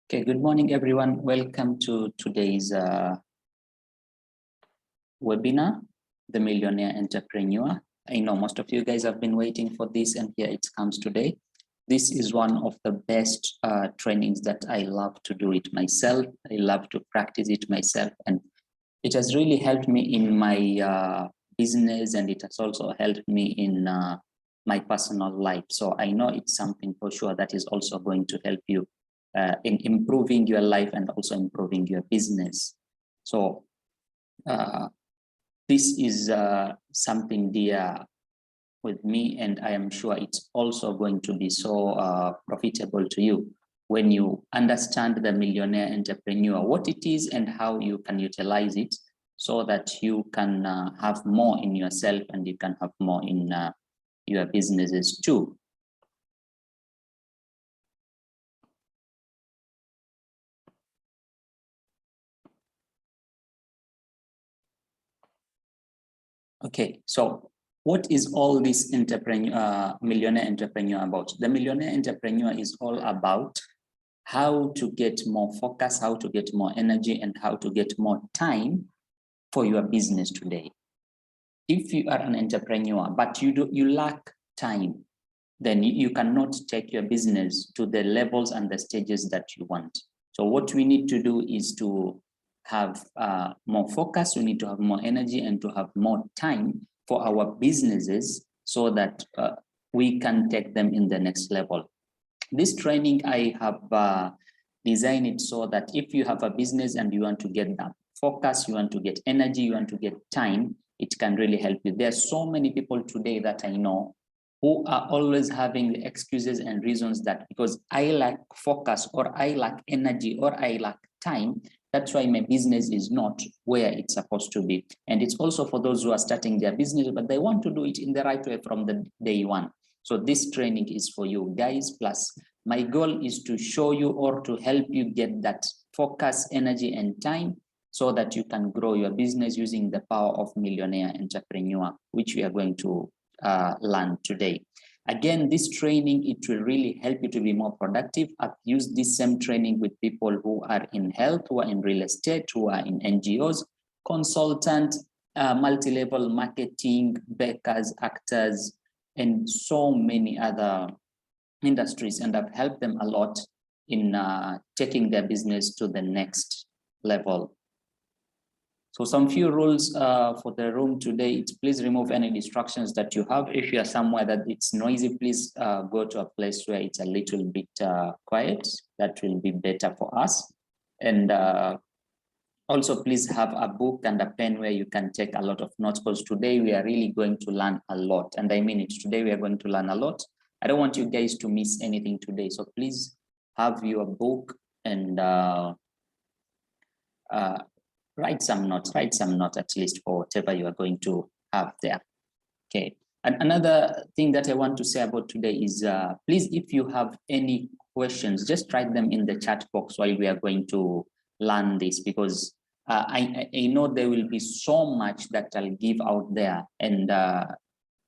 Okay, good morning, everyone. Welcome to today's webinar, The Millionaire Entrepreneur. I know most of you guys have been waiting for this, and here it comes today. This is one of the best trainings that I love to do it myself. I love to practice it myself, and it has really helped me in my business, and it has also helped me in my personal life. So I know it's something for sure that is also going to help you in improving your life and also improving your business. So this is something dear with me, and I am sure it's also going to be so profitable to you when you understand the Millionaire Entrepreneur, what it is and how you can utilize it so that you can have more in yourself and you can have more in your businesses too. Okay, so what is all this Millionaire Entrepreneur about? The Millionaire Entrepreneur is all about how to get more focus, how to get more energy, and how to get more time for your business today. If you are an entrepreneur, but you lack time, then you cannot take your business to the levels and the stages that you want. So what we need to do is to have more focus, we need to have more energy and to have more time for our businesses so that we can take them in the next level. This training, I have designed it so that if you have a business and you want to get that focus, you want to get energy, you want to get time, it can really help you. There are so many people today that I know who are always having the excuses and reasons that because I lack focus or I lack energy or I lack time, that's why my business is not where it's supposed to be. And it's also for those who are starting their business, but they want to do it in the right way from the day one. So this training is for you guys. Plus, my goal is to show you or to help you get that focus, energy, and time so that you can grow your business using the power of Millionaire Entrepreneur, which we are going to learn today. Again, this training, it will really help you to be more productive. I've used this same training with people who are in health, who are in real estate, who are in NGOs, consultant, multi-level marketing, bakers, actors, and so many other industries. And I've helped them a lot in taking their business to the next level. So some few rules for the room today, it's please remove any distractions that you have. If you are somewhere that it's noisy, please go to a place where it's a little bit quiet. That will be better for us. And also please have a book and a pen where you can take a lot of notes, because today we are really going to learn a lot. And I mean it, today we are going to learn a lot. I don't want you guys to miss anything today. So please have your book and write some notes at least for whatever you are going to have there. Okay, and another thing that I want to say about today is please, if you have any questions, just write them in the chat box while we are going to learn this, because I know there will be so much that I'll give out there, and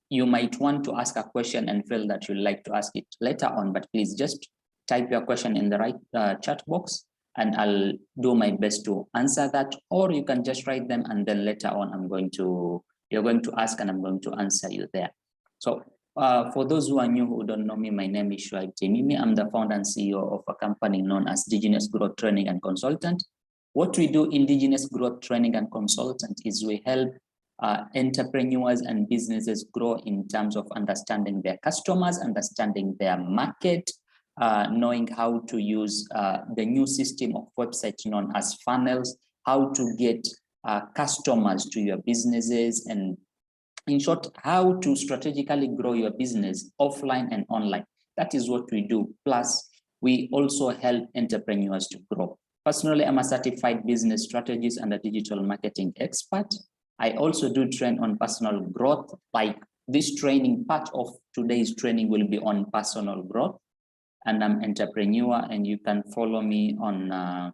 you might want to ask a question and feel that you'd like to ask it later on, but please just type your question in the right chat box, and I'll do my best to answer that, or you can just write them and then later on you're going to ask and I'm going to answer you there. So for those who are new, who don't know me, my name is Fusaichi Pegasus. I'm the founder and CEO of a company known as Indigenous Growth Training and Consultant. What we do, Indigenous Growth Training and Consultant, is we help entrepreneurs and businesses grow in terms of understanding their customers, understanding their market, knowing how to use the new system of websites known as funnels, how to get customers to your businesses, and in short, how to strategically grow your business offline and online. That is what we do. Plus, we also help entrepreneurs to grow. Personally, I'm a certified business strategist and a digital marketing expert. I also do train on personal growth. Like this training, part of today's training will be on personal growth. And I'm an entrepreneur, and you can follow me on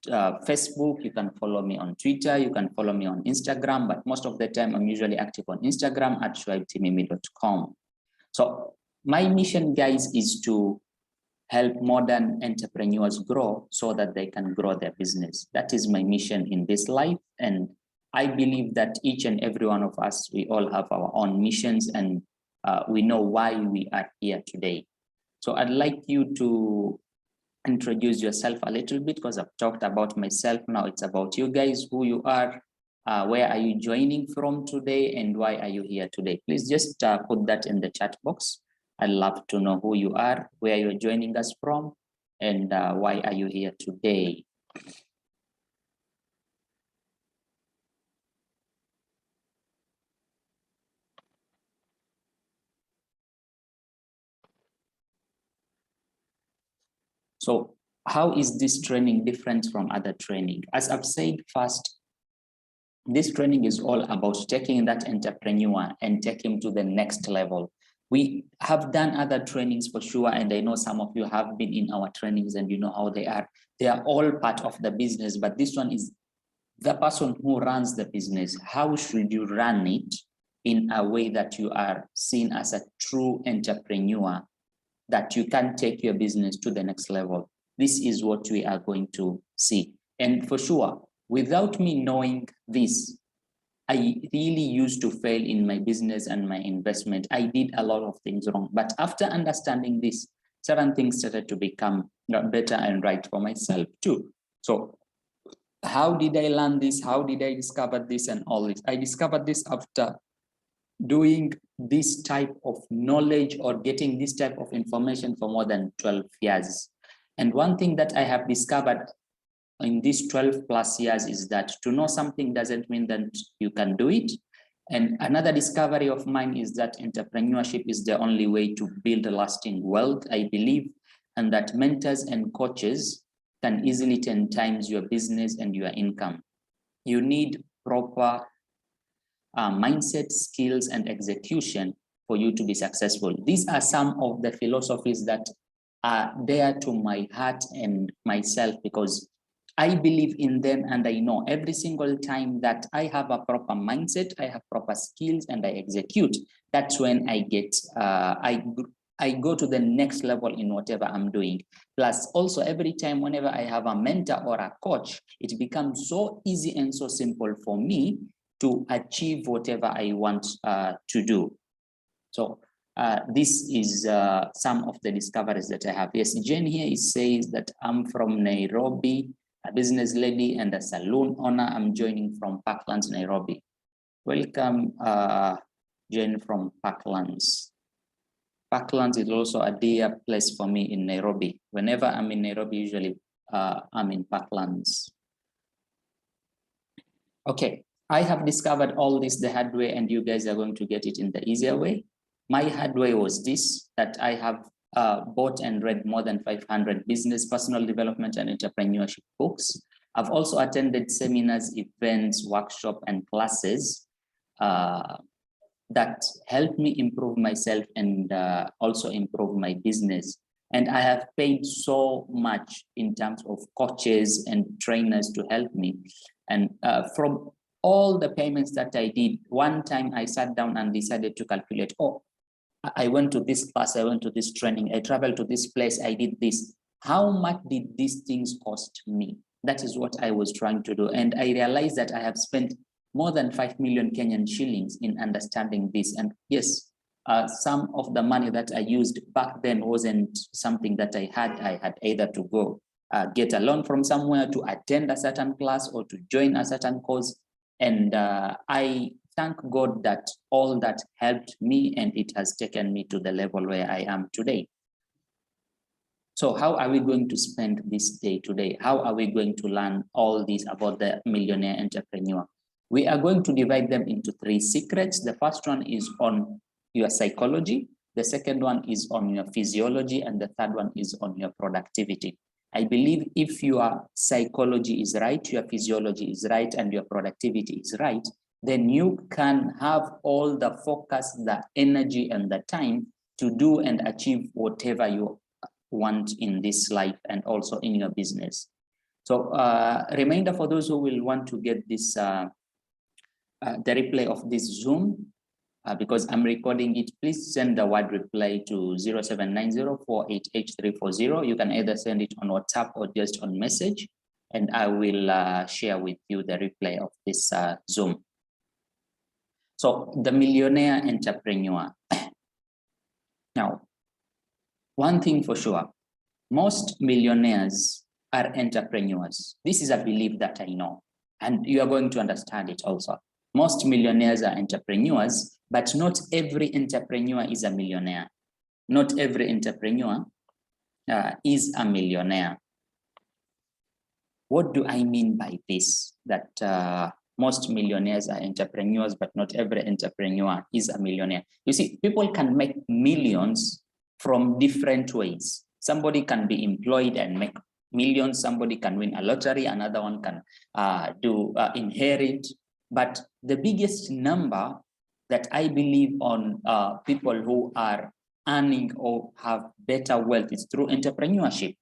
Facebook, you can follow me on Twitter, you can follow me on Instagram, but most of the time I'm usually active on Instagram at fusaichimimi.com. So my mission, guys, is to help modern entrepreneurs grow so that they can grow their business. That is my mission in this life. And I believe that each and every one of us, we all have our own missions, and we know why we are here today. So I'd like you to introduce yourself a little bit, because I've talked about myself. Now it's about you guys, who you are, where are you joining from today, and why are you here today? Please just put that in the chat box. I'd love to know who you are, where you're joining us from, and why are you here today? So how is this training different from other training? As I've said first, this training is all about taking that entrepreneur and take him to the next level. We have done other trainings for sure, and I know some of you have been in our trainings and you know how they are. They are all part of the business, but this one is the person who runs the business. How should you run it in a way that you are seen as a true entrepreneur, that you can take your business to the next level? This is what we are going to see. And for sure, without me knowing this, I really used to fail in my business and my investment. I did a lot of things wrong. But after understanding this, certain things started to become better and right for myself too. So how did I learn this? How did I discover this and all this? I discovered this after doing this type of knowledge or getting this type of information for more than 12 years. And one thing that I have discovered in these 12 plus years is that to know something doesn't mean that you can do it. And another discovery of mine is that entrepreneurship is the only way to build lasting wealth, I believe, and that mentors and coaches can easily 10 times your business and your income. You need proper mindset, skills, and execution for you to be successful. These are some of the philosophies that are dear to my heart and myself, because I believe in them, and I know every single time that I have a proper mindset, I have proper skills, and I execute, that's when I get, I go to the next level in whatever I'm doing. Plus, also every time whenever I have a mentor or a coach, it becomes so easy and so simple for me to achieve whatever I want to do. So this is some of the discoveries that I have. Yes, Jane here says that I'm from Nairobi, a business lady and a saloon owner. I'm joining from Parklands, Nairobi. Welcome, Jane from Parklands. Parklands is also a dear place for me in Nairobi. Whenever I'm in Nairobi, usually I'm in Parklands. Okay, I have discovered all this the hard way, and you guys are going to get it in the easier way. My hard way was this, that I have bought and read more than 500 business, personal development, and entrepreneurship books. I've also attended seminars, events, workshops, and classes that helped me improve myself and also improve my business. And I have paid so much in terms of coaches and trainers to help me. And from all the payments that I did, one time I sat down and decided to calculate, oh, I went to this class, I went to this training, I traveled to this place, I did this. How much did these things cost me? That is what I was trying to do. And I realized that I have spent more than 5 million Kenyan shillings in understanding this. And yes, some of the money that I used back then wasn't something that I had either to go get a loan from somewhere, to attend a certain class, or to join a certain course. And I thank God that all that helped me, and it has taken me to the level where I am today. So how are we going to spend this day today? How are we going to learn all this about the millionaire entrepreneur? We are going to divide them into 3 secrets. The first one is on your psychology. The second one is on your physiology. And the third one is on your productivity. I believe if your psychology is right, your physiology is right, and your productivity is right, then you can have all the focus, the energy, and the time to do and achieve whatever you want in this life and also in your business. So reminder for those who will want to get this, the replay of this Zoom, because I'm recording it, please send the word reply to 0790488340. You can either send it on WhatsApp or just on message, and I will share with you the replay of this Zoom. So the millionaire entrepreneur. Now, one thing for sure, most millionaires are entrepreneurs. This is a belief that I know, and you are going to understand it also. Most millionaires are entrepreneurs, but not every entrepreneur is a millionaire. Not every entrepreneur is a millionaire. What do I mean by this? That most millionaires are entrepreneurs, but not every entrepreneur is a millionaire. You see, people can make millions from different ways. Somebody can be employed and make millions. Somebody can win a lottery. Another one can inherit. But the biggest number that I believe on people who are earning or have better wealth is through entrepreneurship.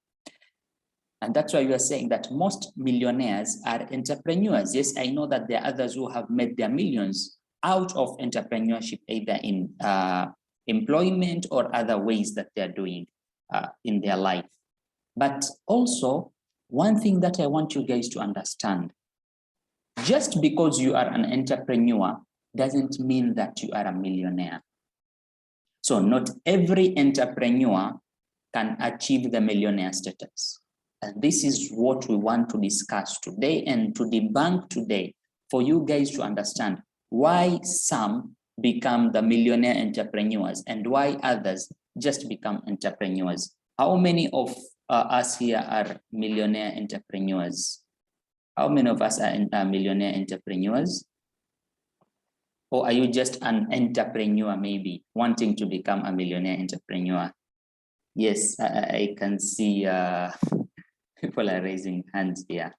And that's why we are saying that most millionaires are entrepreneurs. Yes, I know that there are others who have made their millions out of entrepreneurship, either in employment or other ways that they're doing in their life. But also, one thing that I want you guys to understand, just because you are an entrepreneur doesn't mean that you are a millionaire. So not every entrepreneur can achieve the millionaire status. And this is what we want to discuss today and to debunk today, for you guys to understand why some become the millionaire entrepreneurs and why others just become entrepreneurs. How many of us here are millionaire entrepreneurs? How many of us are millionaire entrepreneurs? Or are you just an entrepreneur, maybe wanting to become a millionaire entrepreneur? Yes, I can see people are raising hands here.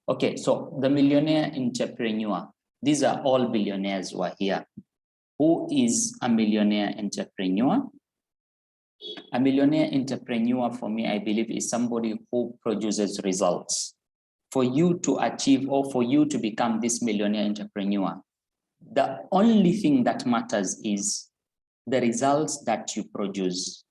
Okay, so the millionaire entrepreneur, these are all billionaires who are here. Who is a millionaire entrepreneur? A millionaire entrepreneur, for me, I believe, is somebody who produces results. For you to achieve or for you to become this millionaire entrepreneur, the only thing that matters is the results that you produce.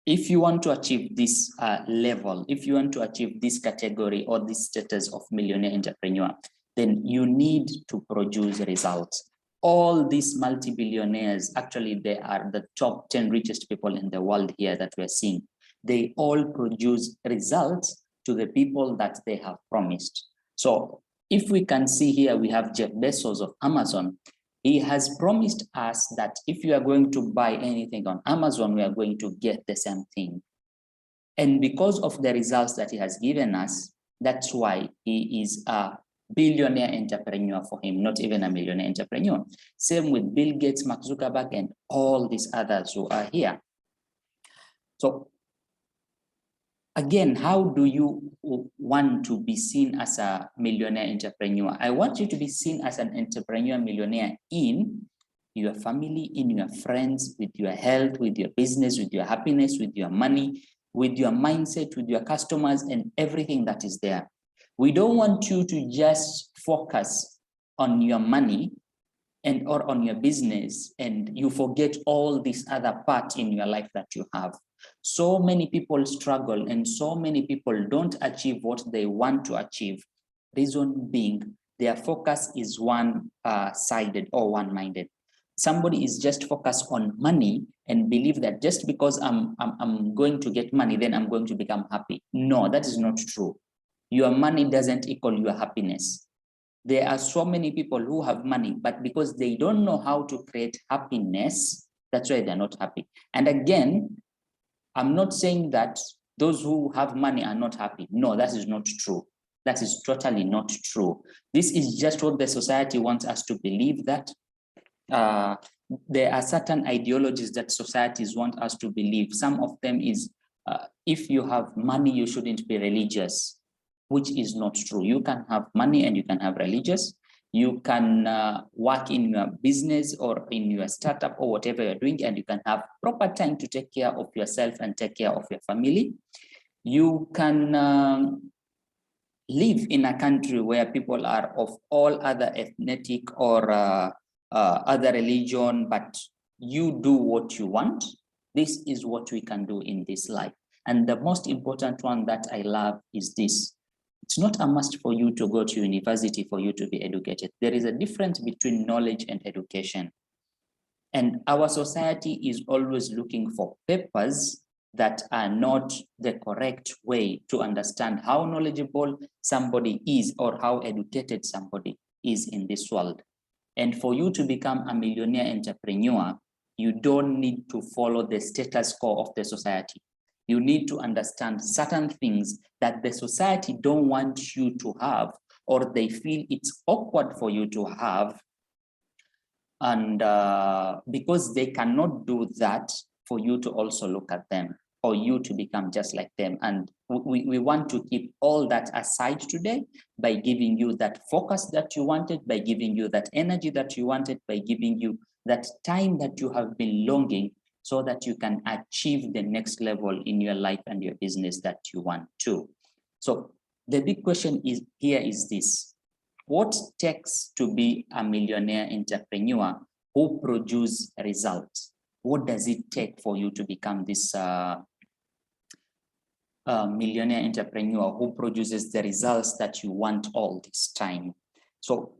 If you want to achieve this level, if you want to achieve this category or this status of millionaire entrepreneur, then you need to produce results. All these multi-billionaires, actually, they are the top 10 richest people in the world here that we're seeing. They all produce results to the people that they have promised. So if we can see here, we have Jeff Bezos of Amazon. He has promised us that if you are going to buy anything on Amazon, we are going to get the same thing. And because of the results that he has given us, that's why he is a billionaire entrepreneur for him, not even a millionaire entrepreneur. Same with Bill Gates, Mark Zuckerberg, and all these others who are here. So again, how do you want to be seen as a millionaire entrepreneur? I want you to be seen as an entrepreneur millionaire in your family, in your friends, with your health, with your business, with your happiness, with your money, with your mindset, with your customers, and everything that is there. We don't want you to just focus on your money and or on your business and you forget all these other parts in your life that you have. So many people struggle and so many people don't achieve what they want to achieve. Reason being, their focus is one-sided or one-minded. Somebody is just focused on money and believe that just because I'm going to get money, then I'm going to become happy. No, that is not true. Your money doesn't equal your happiness. There are so many people who have money, but because they don't know how to create happiness, that's why they're not happy. And again, I'm not saying that those who have money are not happy. No, that is not true. That is totally not true. This is just what the society wants us to believe, that there are certain ideologies that societies want us to believe. Some of them is, if you have money, you shouldn't be religious, which is not true. You can have money and you can have religious. You can work in your business or in your startup or whatever you're doing, and you can have proper time to take care of yourself and take care of your family. You can live in a country where people are of all other ethnic or other religion, but you do what you want. This is what we can do in this life. And the most important one that I love is this. It's not a must for you to go to university for you to be educated. There is a difference between knowledge and education. And our society is always looking for papers that are not the correct way to understand how knowledgeable somebody is or how educated somebody is in this world. And for you to become a millionaire entrepreneur, you don't need to follow the status quo of the society. You need to understand certain things that the society don't want you to have, or they feel it's awkward for you to have. And because they cannot do that, for you to also look at them, or you to become just like them. And we want to keep all that aside today by giving you that focus that you wanted, by giving you that energy that you wanted, by giving you that time that you have been longing, so that you can achieve the next level in your life and your business that you want to. So the big question is here is this: what takes to be a millionaire entrepreneur who produce results? What does it take for you to become this millionaire entrepreneur who produces the results that you want all this time? So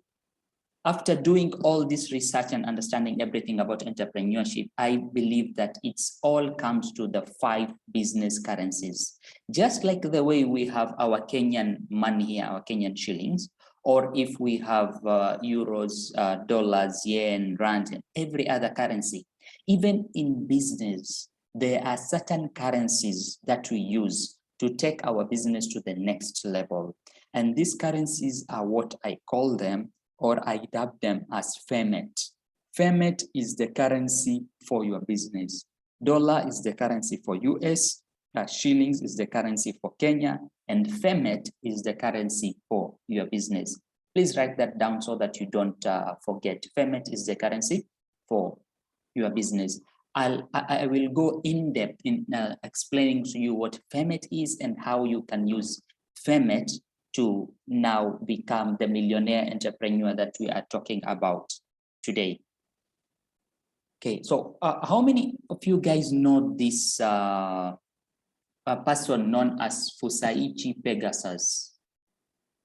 after doing all this research and understanding everything about entrepreneurship, I believe that it's all comes to the 5 business currencies. Just like the way we have our Kenyan money here, our Kenyan shillings, or if we have euros, dollars, yen, rand, and every other currency. Even in business, there are certain currencies that we use to take our business to the next level. And these currencies are what I call them, or I dub them as FEMET. FEMET is the currency for your business. Dollar is the currency for US, shillings is the currency for Kenya, and FEMET is the currency for your business. Please write that down so that you don't forget. FEMET is the currency for your business. I will go in depth in explaining to you what FEMET is and how you can use FEMET to now become the millionaire entrepreneur that we are talking about today. Okay, so how many of you guys know this a person known as Fusaichi Pegasus?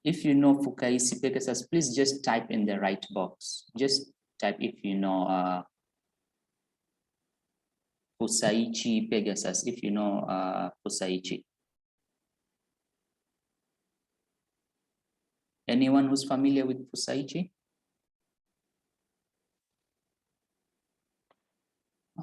If you know Fusaichi Pegasus, please just type in the right box. Just type if you know Fusaichi Pegasus, if you know Fusaichi. Anyone who's familiar with Fusaichi?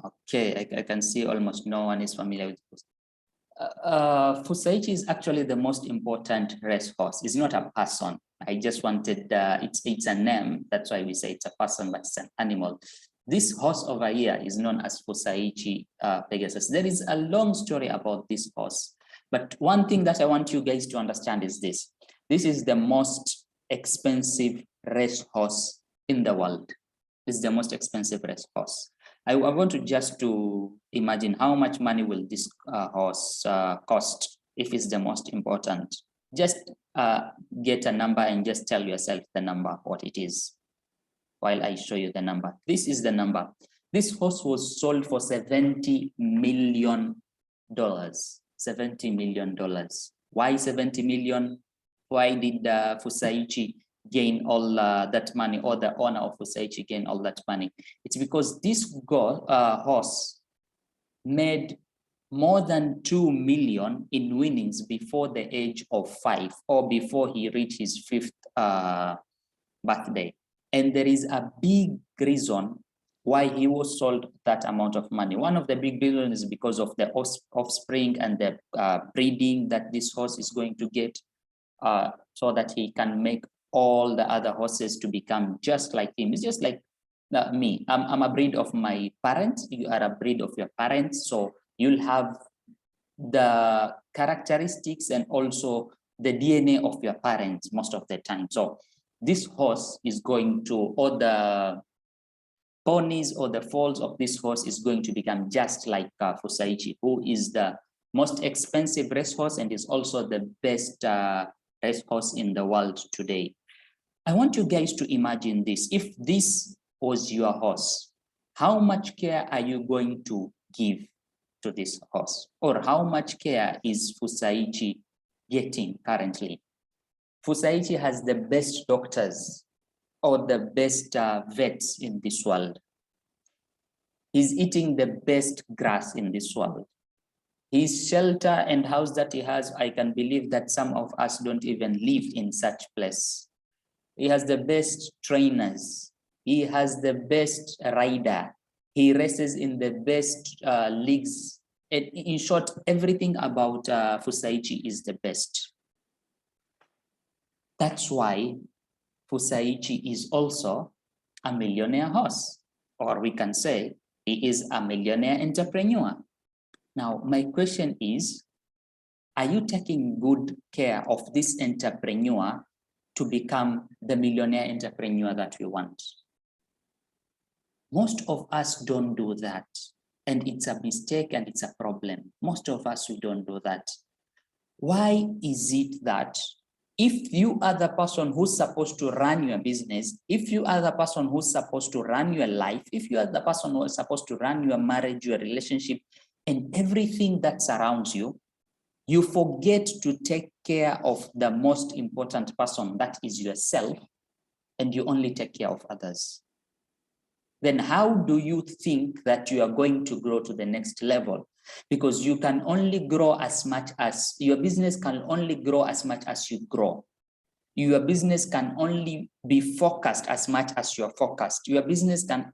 Okay, I can see almost no one is familiar with Fusaichi. Fusaichi is actually the most important racehorse. It's not a person. I just wanted, it's a name. That's why we say it's a person, but it's an animal. This horse over here is known as Fusaichi Pegasus. There is a long story about this horse. But one thing that I want you guys to understand is this. This is the most expensive racehorse in the world. This is the most expensive racehorse. I want to just to imagine how much money will this horse cost if it's the most important. Just get a number and just tell yourself the number, what it is, while I show you the number. This is the number. This horse was sold for $70 million. $70 million. Why 70 million? Why did Fusaichi gain all that money, or the owner of Fusaichi gain all that money? It's because this horse made more than 2 million in winnings before the age of 5, or before he reached his 5th birthday. And there is a big reason why he was sold that amount of money. One of the big reasons is because of the offspring and the breeding that this horse is going to get, so that he can make all the other horses to become just like him. It's just like me. I'm a breed of my parents. You are a breed of your parents. So you'll have the characteristics and also the DNA of your parents most of the time. So this horse is going to, or the ponies or the foals of this horse is going to become just like Fusaichi, who is the most expensive racehorse and is also the best racehorse in the world today. I want you guys to imagine this. If this was your horse. How much care are you going to give to this horse? Or how much care is Fusaichi getting currently? Fusaichi has the best doctors or the best vets in this world. He's eating the best grass in this world. His shelter and house that he has, I can believe that some of us don't even live in such place. He has the best trainers. He has the best rider. He races in the best leagues. In short, everything about Fusaichi is the best. That's why Fusaichi is also a millionaire horse, or we can say he is a millionaire entrepreneur. Now, my question is, are you taking good care of this entrepreneur to become the millionaire entrepreneur that we want? Most of us don't do that. And it's a mistake and it's a problem. Most of us, we don't do that. Why is it that if you are the person who's supposed to run your business, if you are the person who's supposed to run your life, if you are the person who is supposed to run your marriage, your relationship, and everything that surrounds you, you forget to take care of the most important person, that is yourself, and you only take care of others? Then how do you think that you are going to grow to the next level? Because you can only grow as much as, your business can only grow as much as you grow. Your business can only be focused as much as you're focused. Your business can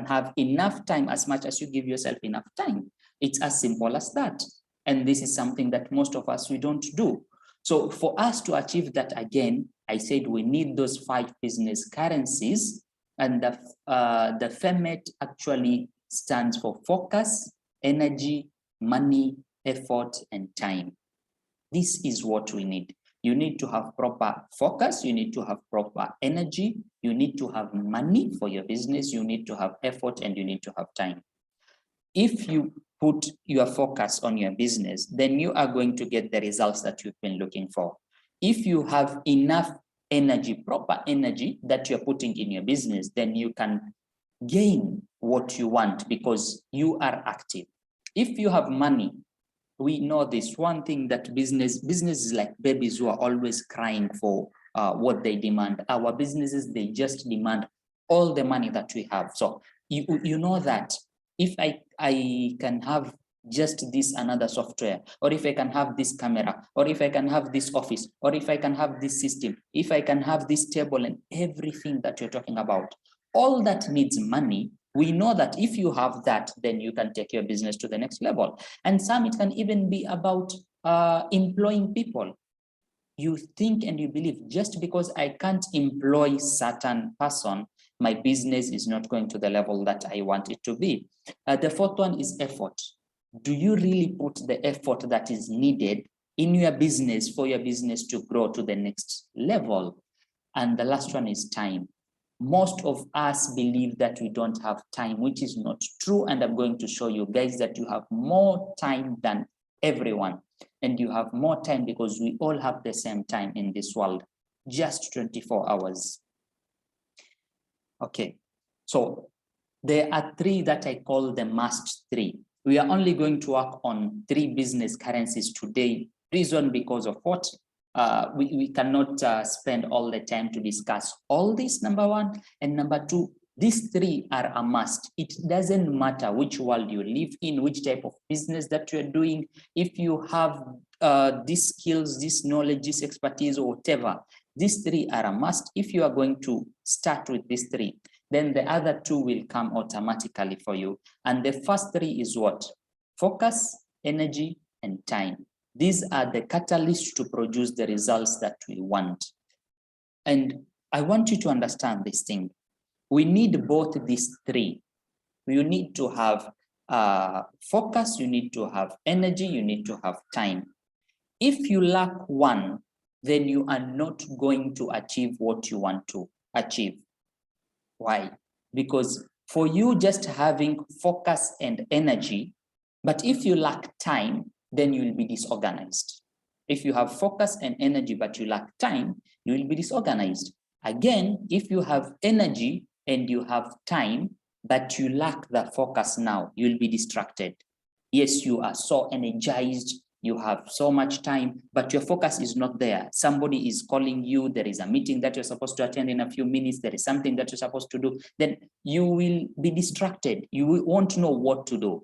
have enough time as much as you give yourself enough time. It's as simple as that. And this is something that most of us, we don't do. So for us to achieve that, again, I said we need those 5 business currencies. And the FEMET actually stands for focus, energy, money, effort, and time. This is what we need. You need to have proper focus, you need to have proper energy, you need to have money for your business, you need to have effort, and you need to have time. If you put your focus on your business, then you are going to get the results that you've been looking for. If you have enough energy, proper energy that you're putting in your business, then you can gain what you want because you are active. If you have money, we know this one thing, that business is like babies who are always crying for what they demand. Our businesses, they just demand all the money that we have. So you know that if I can have just this another software, or if I can have this camera, or if I can have this office, or if I can have this system, if I can have this table and everything that you're talking about, all that needs money. We know that if you have that, then you can take your business to the next level. And some, it can even be about employing people. You think and you believe, just because I can't employ certain person, my business is not going to the level that I want it to be. The 4th one is effort. Do you really put the effort that is needed in your business for your business to grow to the next level? And the last one is time. Most of us believe that we don't have time, which is not true. And I'm going to show you guys that you have more time than everyone. And you have more time because we all have the same time in this world, just 24 hours. Okay, so there are 3 that I call the must 3. We are only going to work on 3 business currencies today. Reason because of what? We cannot spend all the time to discuss all this, number 1. And number 2, these 3 are a must. It doesn't matter which world you live in, which type of business that you're doing. If you have these skills, this knowledge, this expertise, or whatever, these 3 are a must. If you are going to start with these 3, then the other 2 will come automatically for you. And the first 3 is what? Focus, energy, and time. These are the catalysts to produce the results that we want. And I want you to understand this thing. We need both these 3. You need to have focus, you need to have energy, you need to have time. If you lack one, then you are not going to achieve what you want to achieve. Why? Because for you just having focus and energy, but if you lack time, then you will be disorganized. If you have focus and energy, but you lack time, you will be disorganized. Again, if you have energy, and you have time, but you lack the focus now, you'll be distracted. Yes, you are so energized, you have so much time, but your focus is not there. Somebody is calling you, there is a meeting that you're supposed to attend in a few minutes, there is something that you're supposed to do, then you will be distracted. You won't know what to do.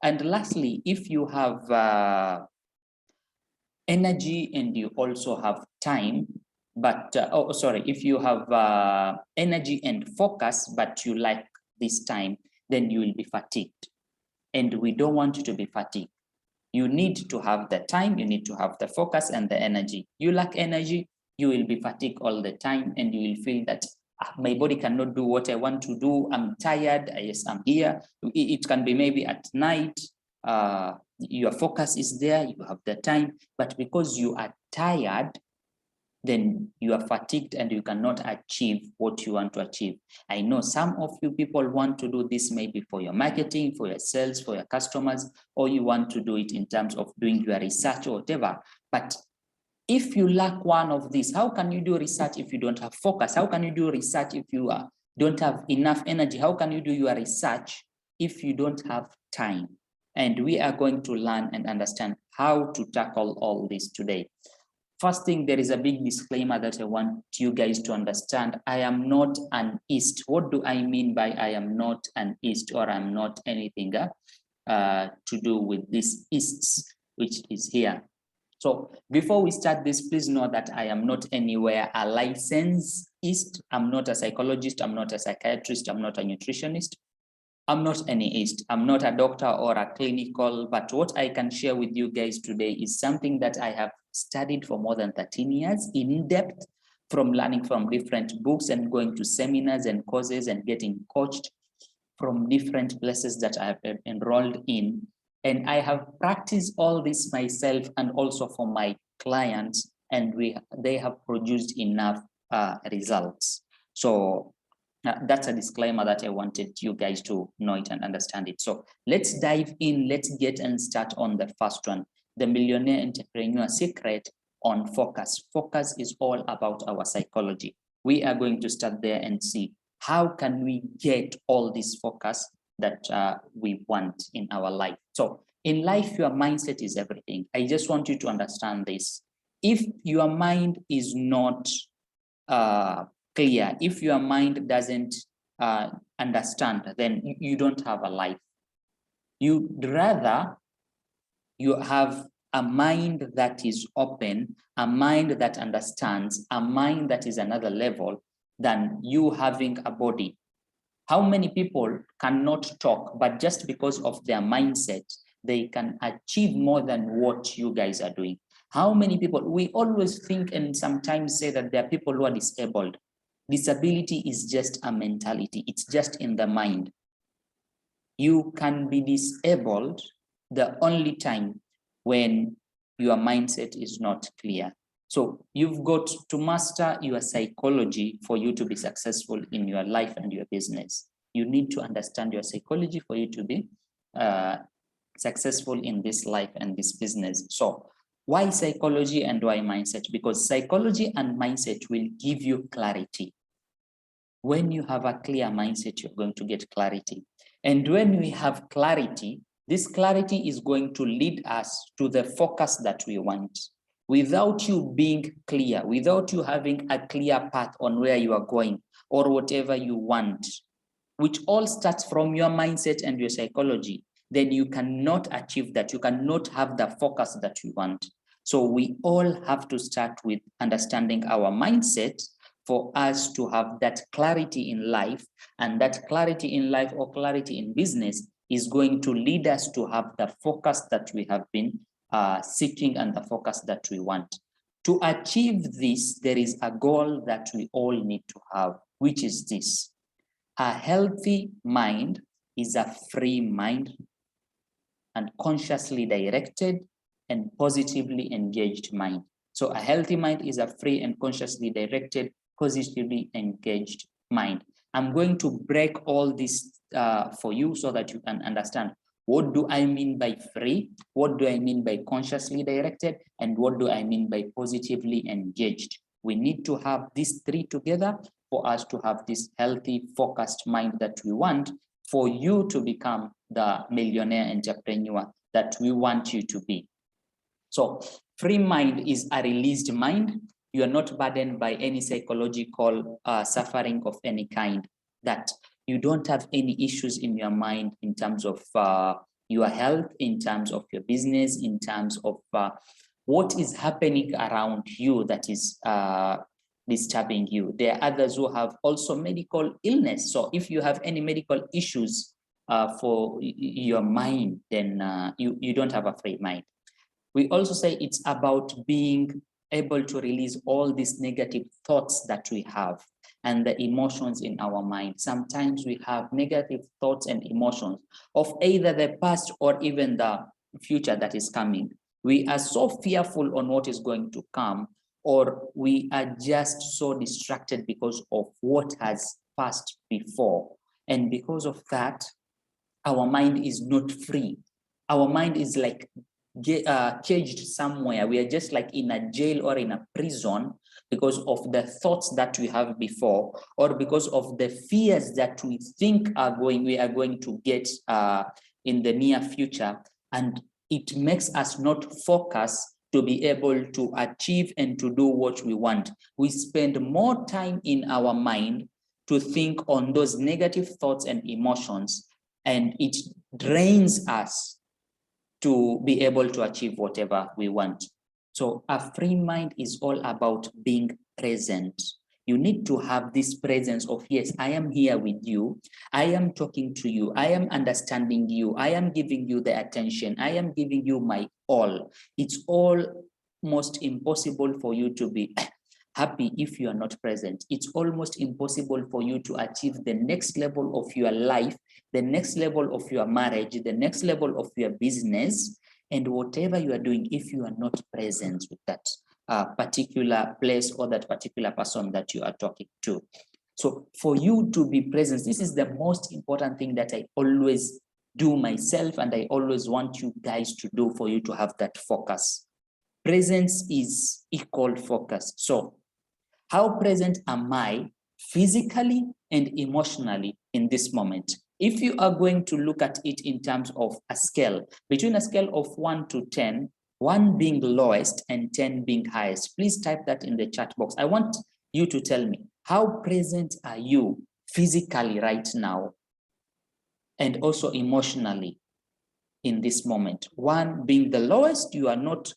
And lastly, if you have energy and you also have time, but if you have energy and focus, but you lack this time, then you will be fatigued. And we don't want you to be fatigued. You need to have the time, you need to have the focus and the energy. You lack energy, you will be fatigued all the time, and you will feel that my body cannot do what I want to do. I'm tired. Yes, I'm here. It can be maybe at night. Your focus is there, you have the time, but because you are tired, then you are fatigued and you cannot achieve what you want to achieve. I know some of you people want to do this maybe for your marketing, for your sales, for your customers, or you want to do it in terms of doing your research or whatever. But if you lack one of these, how can you do research if you don't have focus? How can you do research if you don't have enough energy? How can you do your research if you don't have time? And we are going to learn and understand how to tackle all this today. First thing, there is a big disclaimer that I want you guys to understand. I am not an East. What do I mean by I am not an East, or I'm not anything to do with this Easts, which is here? So before we start this, please know that I am not anywhere a licensed East. I'm not a psychologist. I'm not a psychiatrist. I'm not a nutritionist. I'm not any East. I'm not a doctor or a clinical, but what I can share with you guys today is something that I have studied for more than 13 years in depth, from learning from different books and going to seminars and courses and getting coached from different places that I have enrolled in. And I have practiced all this myself and also for my clients, and they have produced enough results. So that's a disclaimer that I wanted you guys to know it and understand it. So let's dive in. Let's get and start on the first one, the Millionaire Entrepreneur Secret on focus. Focus is all about our psychology. We are going to start there and see how can we get all this focus that we want in our life. So in life, your mindset is everything. I just want you to understand this. If your mind is not clear, if your mind doesn't understand, then you don't have a life. You'd rather you have a mind that is open, a mind that understands, a mind that is another level than you having a body. How many people cannot talk, but just because of their mindset, they can achieve more than what you guys are doing? How many people, we always think and sometimes say that there are people who are disabled. Disability is just a mentality. It's just in the mind. You can be disabled the only time when your mindset is not clear. So you've got to master your psychology for you to be successful in your life and your business. You need to understand your psychology for you to be successful in this life and this business. So why psychology and why mindset? Because psychology and mindset will give you clarity. When you have a clear mindset, you're going to get clarity. And when we have clarity, this clarity is going to lead us to the focus that we want. Without you being clear, without you having a clear path on where you are going or whatever you want, which all starts from your mindset and your psychology, then you cannot achieve that. You cannot have the focus that you want. So we all have to start with understanding our mindset for us to have that clarity in life, and that clarity in life or clarity in business is going to lead us to have the focus that we have been seeking and the focus that we want. To achieve this, there is a goal that we all need to have, which is this. A healthy mind is a free mind and consciously directed and positively engaged mind. So a healthy mind is a free and consciously directed, positively engaged mind. I'm going to break all this for you so that you can understand, what do I mean by free? What do I mean by consciously directed? And what do I mean by positively engaged? We need to have these three together for us to have this healthy, focused mind that we want, for you to become the millionaire entrepreneur that we want you to be. So free mind is a released mind. You are not burdened by any psychological suffering of any kind, that you don't have any issues in your mind in terms of your health, in terms of your business, in terms of what is happening around you that is disturbing you. There are others who have also medical illness. So if you have any medical issues for your mind, then you don't have a free mind. We also say it's about being able to release all these negative thoughts that we have and the emotions in our mind. Sometimes we have negative thoughts and emotions of either the past or even the future that is coming. We are so fearful on what is going to come, or we are just so distracted because of what has passed before. And because of that, our mind is not free. Our mind is like caged somewhere. We are just like in a jail or in a prison because of the thoughts that we have before, or because of the fears that we think we are going to get in the near future. And it makes us not focus to be able to achieve and to do what we want. We spend more time in our mind to think on those negative thoughts and emotions, and it drains us to be able to achieve whatever we want. So a free mind is all about being present. You need to have this presence of, yes, I am here with you. I am talking to you. I am understanding you. I am giving you the attention. I am giving you my all. It's almost impossible for you to be happy if you are not present. It's almost impossible for you to achieve the next level of your life, the next level of your marriage, the next level of your business, and whatever you are doing if you are not present with that particular place or that particular person that you are talking to. So for you to be present, this is the most important thing that I always do myself, and I always want you guys to do for you to have that focus. Presence is equal focus. So how present am I physically and emotionally in this moment? If you are going to look at it in terms of a scale, between a scale of 1 to 10, 1 being lowest and 10 being highest, please type that in the chat box. I want you to tell me, how present are you physically right now and also emotionally in this moment? 1 being the lowest, you are not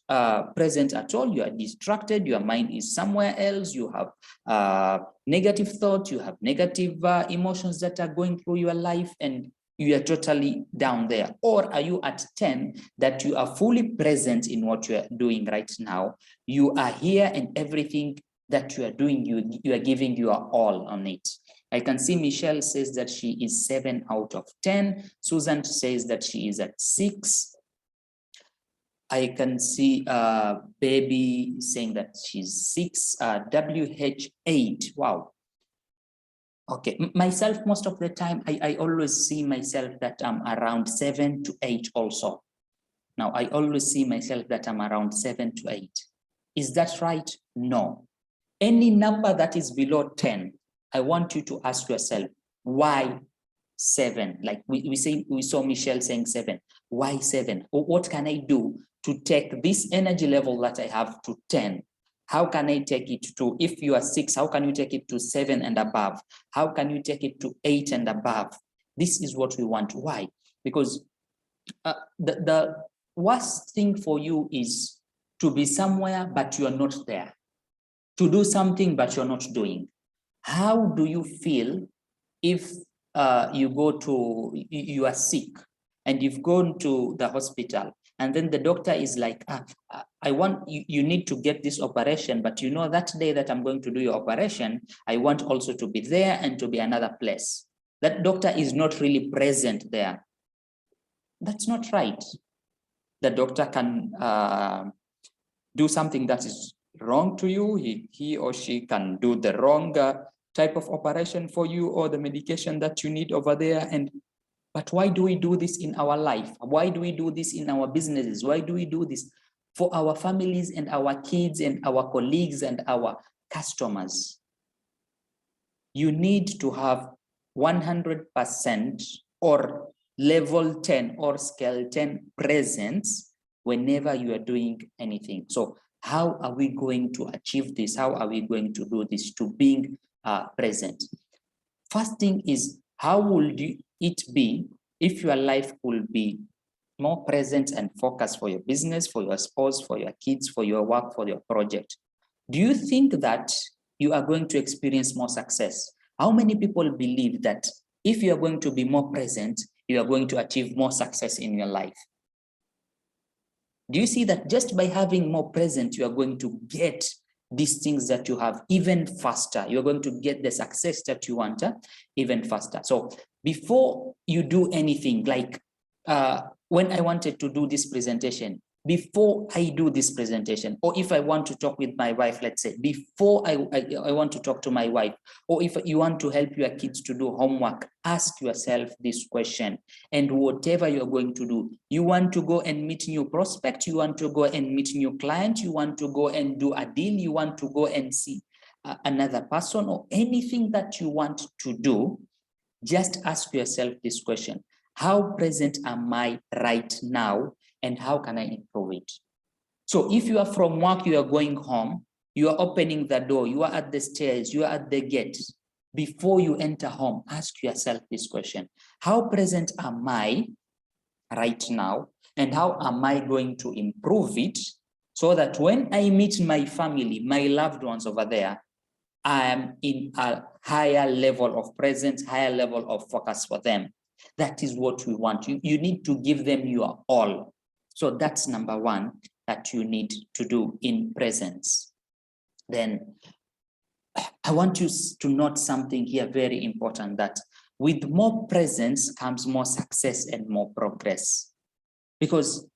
present at all, you are distracted, your mind is somewhere else, you have negative thoughts, you have negative emotions that are going through your life, and you are totally down there. Or are you at 10, that you are fully present in what you are doing right now? You are here, and everything that you are doing, you are giving your all on it. I can see Michelle says that she is 7 out of 10. Susan says that she is at 6. I can see Baby saying that she's 6. WH 8. Wow. Okay, myself, most of the time, I always see myself that I'm around 7 to 8 also. Now, I always see myself that I'm around 7 to 8. Is that right? No. Any number that is below 10, I want you to ask yourself, why 7? Like we saw Michelle saying 7. Why 7? What can I do to take this energy level that I have to 10? How can I take it to, if you are 6, how can you take it to 7 and above? How can you take it to 8 and above? This is what we want. Why? Because the worst thing for you is to be somewhere, but you are not there. To do something, but you're not doing. How do you feel if you are sick and you've gone to the hospital, and then the doctor is like, I want you need to get this operation, but you know that day that I'm going to do your operation, I want also to be there and to be another place. That doctor is not really present there. That's not right. The doctor can do something that is wrong to you. He or she can do the wrong type of operation for you, or the medication that you need over there. But why do we do this in our life? Why do we do this in our businesses? Why do we do this for our families and our kids and our colleagues and our customers? you need to have 100% or level 10 or scale 10 presence whenever you are doing anything. So how are we going to achieve this? How are we going to do this to being present? First thing is, how would it be if your life will be more present and focused for your business, for your spouse, for your kids, for your work, for your project? Do you think that you are going to experience more success? How many people believe that if you are going to be more present, you are going to achieve more success in your life? Do you see that just by having more present, you are going to get these things that you have even faster? You're going to get the success that you want even faster. So before you do anything, like when I wanted to do this presentation, before I do this presentation, or if I want to talk with my wife, let's say, before I want to talk to my wife, or if you want to help your kids to do homework, ask yourself this question. And whatever you're going to do, you want to go and meet new prospect, you want to go and meet new client, you want to go and do a deal, you want to go and see another person, or anything that you want to do, just ask yourself this question: how present am I right now? And how can I improve it? So if you are from work, you are going home, you are opening the door, you are at the stairs, you are at the gate. Before you enter home, ask yourself this question: how present am I right now? And how am I going to improve it so that when I meet my family, my loved ones over there, I am in a higher level of presence, higher level of focus for them? That is what we want. You need to give them your all. So that's number one that you need to do in presence. Then I want you to note something here very important, that with more presence comes more success and more progress. Because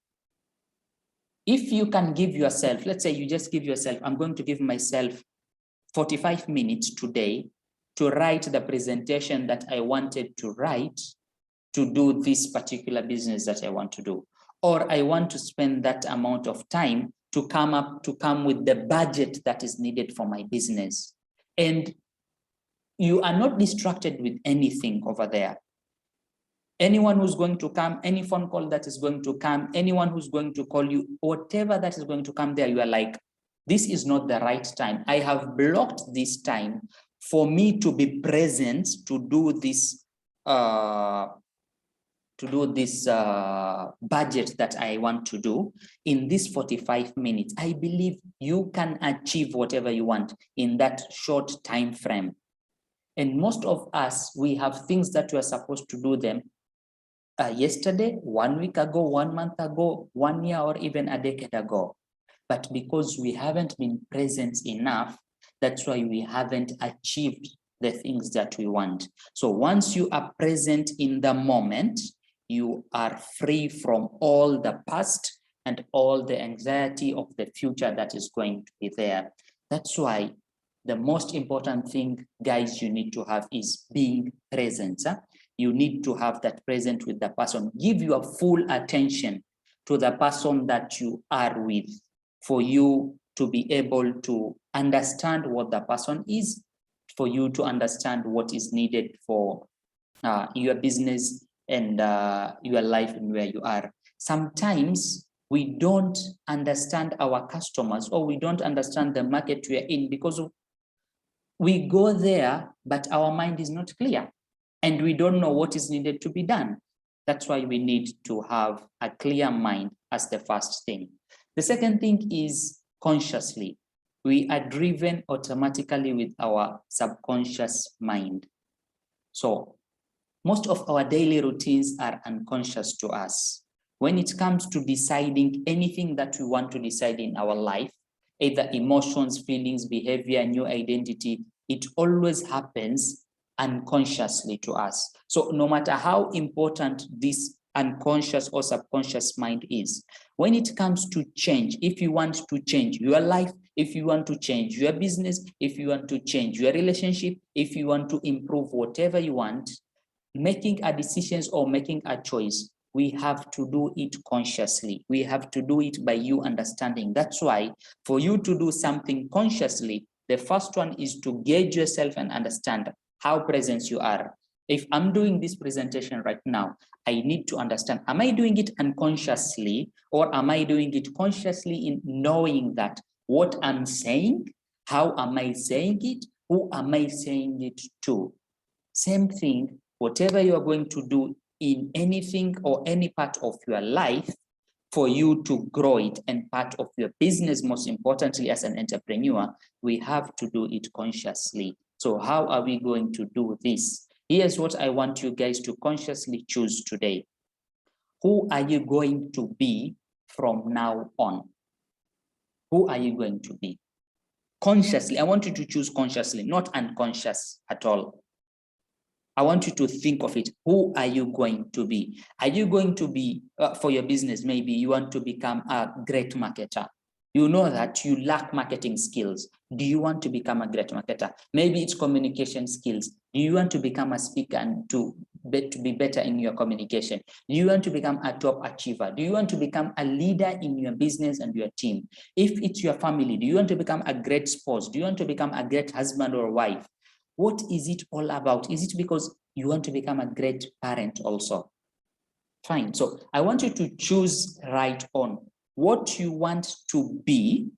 if you can give yourself, let's say you just give yourself, I'm going to give myself 45 minutes today to write the presentation that I wanted to write to do this particular business that I want to do. Or I want to spend that amount of time to come with the budget that is needed for my business. And you are not distracted with anything over there. Anyone who's going to come, any phone call that is going to come, anyone who's going to call you, whatever that is going to come there, you are like, this is not the right time. I have blocked this time for me to be present to do this budget that I want to do in this 45 minutes. I believe you can achieve whatever you want in that short time frame. And most of us, we have things that we are supposed to do them yesterday, 1 week ago, 1 month ago, 1 year, or even a decade ago. But because we haven't been present enough, that's why we haven't achieved the things that we want. So once you are present in the moment, you are free from all the past and all the anxiety of the future that is going to be there. That's why the most important thing, guys, you need to have is being present. You need to have that present with the person. Give your full attention to the person that you are with, for you to be able to understand what the person is, for you to understand what is needed for your business and your life and where you are. Sometimes we don't understand our customers, or we don't understand the market we are in, because we go there, but our mind is not clear and we don't know what is needed to be done. That's why we need to have a clear mind as the first thing. The second thing is consciously. We are driven automatically with our subconscious mind. So most of our daily routines are unconscious to us. When it comes to deciding anything that we want to decide in our life, either emotions, feelings, behavior, new identity, it always happens unconsciously to us. So no matter how important this unconscious or subconscious mind is, when it comes to change, if you want to change your life, if you want to change your business, if you want to change your relationship, if you want to improve whatever you want, making a decision or making a choice, we have to do it consciously. We have to do it by you understanding. That's why for you to do something consciously, the first one is to gauge yourself and understand how present you are. If I'm doing this presentation right now, I need to understand, am I doing it unconsciously or am I doing it consciously in knowing that what I'm saying, how am I saying it, who am I saying it to? Same thing, whatever you are going to do in anything or any part of your life, for you to grow it and part of your business, most importantly as an entrepreneur, we have to do it consciously. So how are we going to do this? Here's what I want you guys to consciously choose today. Who are you going to be from now on? Who are you going to be? Consciously, I want you to choose consciously, not unconscious at all. I want you to think of it. Who are you going to be? Are you going to be, for your business, maybe you want to become a great marketer. You know that you lack marketing skills. Do you want to become a great marketer? Maybe it's communication skills. Do you want to become a speaker and to be better in your communication? Do you want to become a top achiever? Do you want to become a leader in your business and your team? If it's your family, do you want to become a great spouse? Do you want to become a great husband or wife? What is it all about? Is it because you want to become a great parent also? Fine. So I want you to choose right on what you want to be.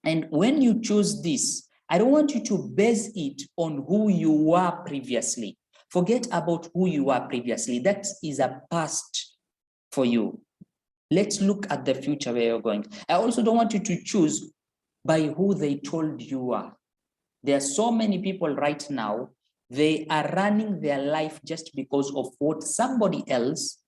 And when you choose this, I don't want you to base it on who you were previously. Forget about who you were previously. That is a past for you. Let's look at the future where you're going. I also don't want you to choose by who they told you are. There are so many people right now, they are running their life just because of what somebody else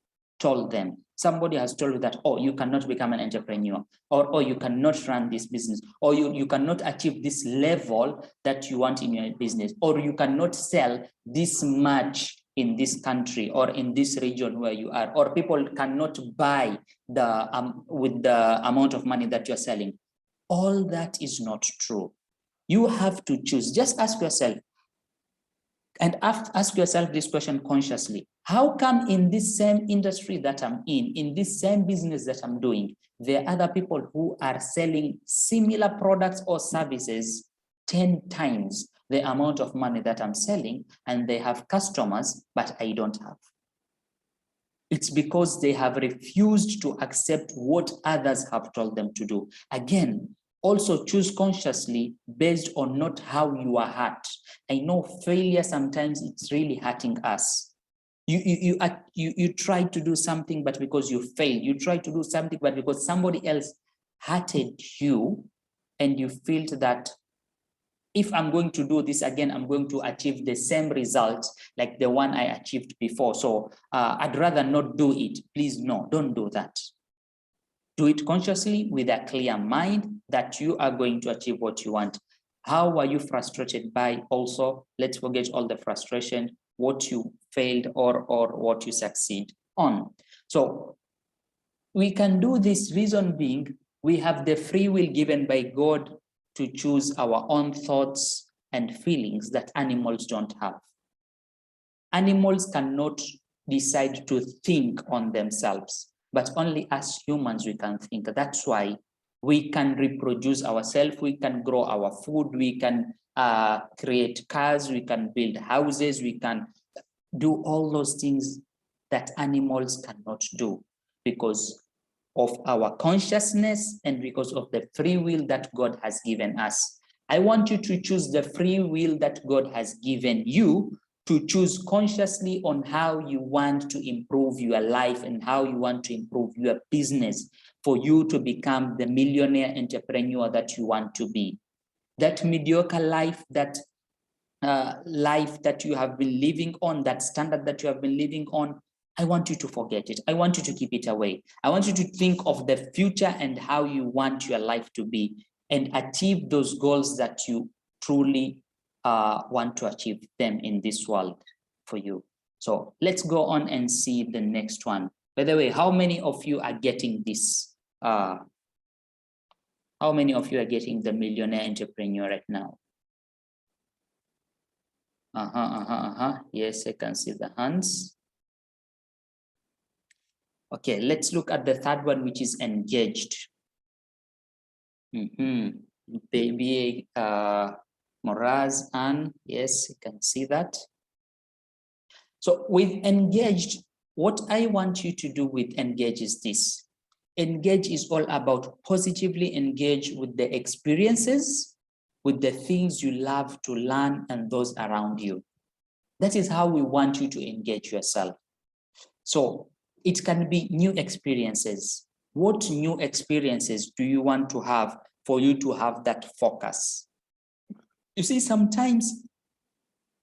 told them. Somebody has told you that, oh, you cannot become an entrepreneur, or oh, you cannot run this business, or you cannot achieve this level that you want in your business, or you cannot sell this much in this country or in this region where you are, or people cannot buy with the amount of money that you're selling. All that is not true. You have to choose. Just ask yourself, and ask yourself this question consciously. How come in this same industry that I'm in this same business that I'm doing, there are other people who are selling similar products or services 10 times the amount of money that I'm selling, and they have customers, but I don't have? It's because they have refused to accept what others have told them to do. Again, also choose consciously based on not how you are hurt. I know failure sometimes it's really hurting us. You try to do something, but because you failed, you try to do something, but because somebody else hurted you, and you feel that if I'm going to do this again, I'm going to achieve the same result like the one I achieved before. So I'd rather not do it. Please, no, don't do that. Do it consciously with a clear mind that you are going to achieve what you want. How are you frustrated by? Also, let's forget all the frustration, what you failed or what you succeed on. So we can do this, reason being, we have the free will given by God to choose our own thoughts and feelings that animals don't have. Animals cannot decide to think on themselves, but only as humans we can think. That's why we can reproduce ourselves, we can grow our food, we can create cars, we can build houses, we can do all those things that animals cannot do because of our consciousness and because of the free will that God has given us. I want you to choose the free will that God has given you, to choose consciously on how you want to improve your life and how you want to improve your business for you to become the millionaire entrepreneur that you want to be. That mediocre life, that life that you have been living on, that standard that you have been living on, I want you to forget it. I want you to keep it away. I want you to think of the future and how you want your life to be and achieve those goals that you truly want to achieve them in this world for you. So let's go on and see the next one. By the way, how many of you are getting this? How many of you are getting the Millionaire Entrepreneur right now? Yes, I can see the hands. Okay, let's look at the third one, which is engaged. Maybe Moraz, and yes, you can see that. So with engaged, what I want you to do with engage is this. Engage is all about positively engage with the experiences, with the things you love to learn and those around you. That is how we want you to engage yourself. So it can be new experiences. What new experiences do you want to have for you to have that focus? You see, sometimes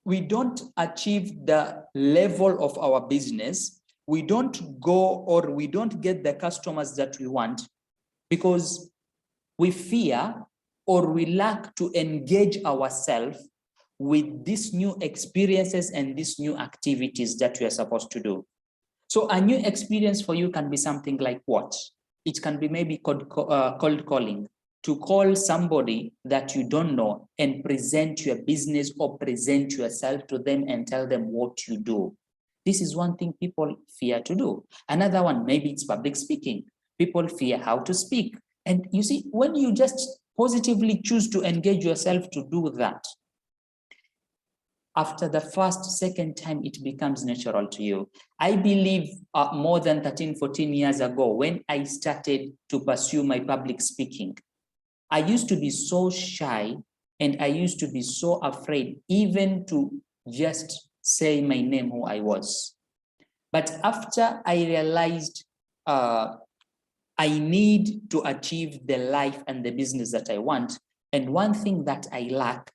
we don't achieve the level of our business. We don't go or we don't get the customers that we want because we fear or we lack to engage ourselves with these new experiences and these new activities that we are supposed to do. So a new experience for you can be something like what? It can be maybe cold calling, to call somebody that you don't know and present your business or present yourself to them and tell them what you do. This is one thing people fear to do. Another one, maybe it's public speaking. People fear how to speak. And you see, when you just positively choose to engage yourself to do that, after the first, second time, it becomes natural to you. I believe more than 13, 14 years ago, when I started to pursue my public speaking, I used to be so shy and I used to be so afraid even to just say my name, who I was. But after I realized I need to achieve the life and the business that I want, and one thing that I lack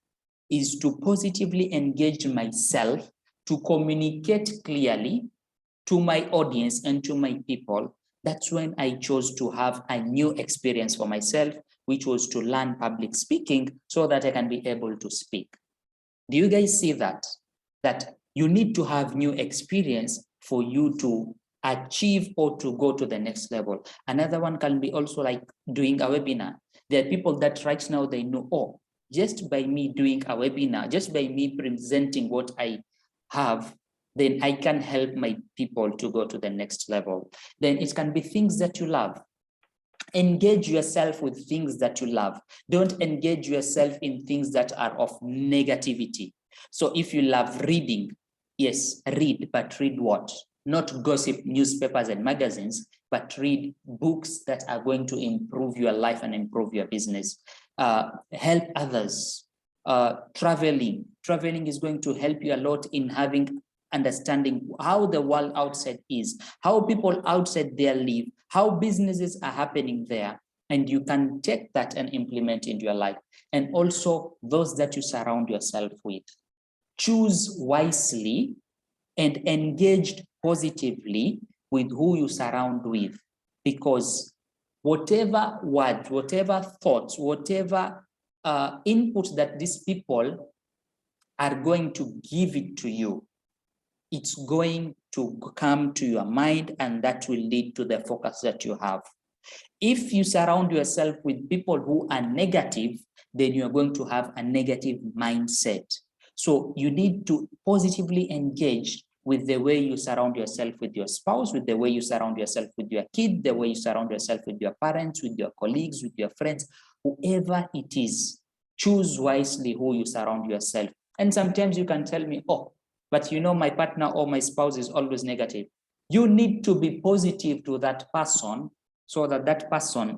is to positively engage myself, to communicate clearly to my audience and to my people. That's when I chose to have a new experience for myself, which was to learn public speaking so that I can be able to speak. Do you guys see that? That you need to have new experience for you to achieve or to go to the next level. Another one can be also like doing a webinar. There are people that right now they know, oh, just by me doing a webinar, just by me presenting what I have, then I can help my people to go to the next level. Then it can be things that you love. Engage yourself with things that you love. Don't engage yourself in things that are of negativity. So if you love reading, yes, read, but read what? Not gossip newspapers and magazines, but read books that are going to improve your life and improve your business. Help others. Traveling is going to help you a lot in having understanding how the world outside is, how people outside there live, how businesses are happening there, and you can take that and implement into your life. And also those that you surround yourself with. Choose wisely and engage positively with who you surround with, because whatever words, whatever thoughts, whatever input that these people are going to give it to you, it's going to come to your mind, and that will lead to the focus that you have. If you surround yourself with people who are negative, then you're going to have a negative mindset. So you need to positively engage with the way you surround yourself with your spouse, with the way you surround yourself with your kid, the way you surround yourself with your parents, with your colleagues, with your friends, whoever it is. Choose wisely who you surround yourself. And sometimes you can tell me, oh, but you know, my partner or my spouse is always negative. You need to be positive to that person so that that person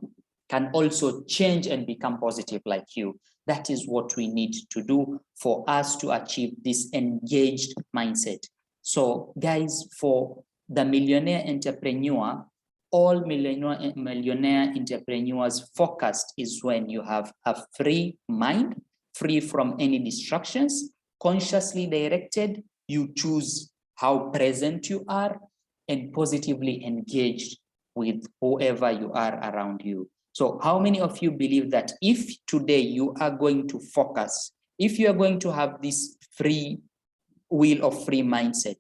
can also change and become positive like you. That is what we need to do for us to achieve this engaged mindset. So guys, for the millionaire entrepreneur, all millionaire entrepreneurs focused is when you have a free mind, free from any distractions, consciously directed. You choose how present you are and positively engaged with whoever you are around you. So how many of you believe that if today you are going to focus, if you are going to have this free will of free mindset,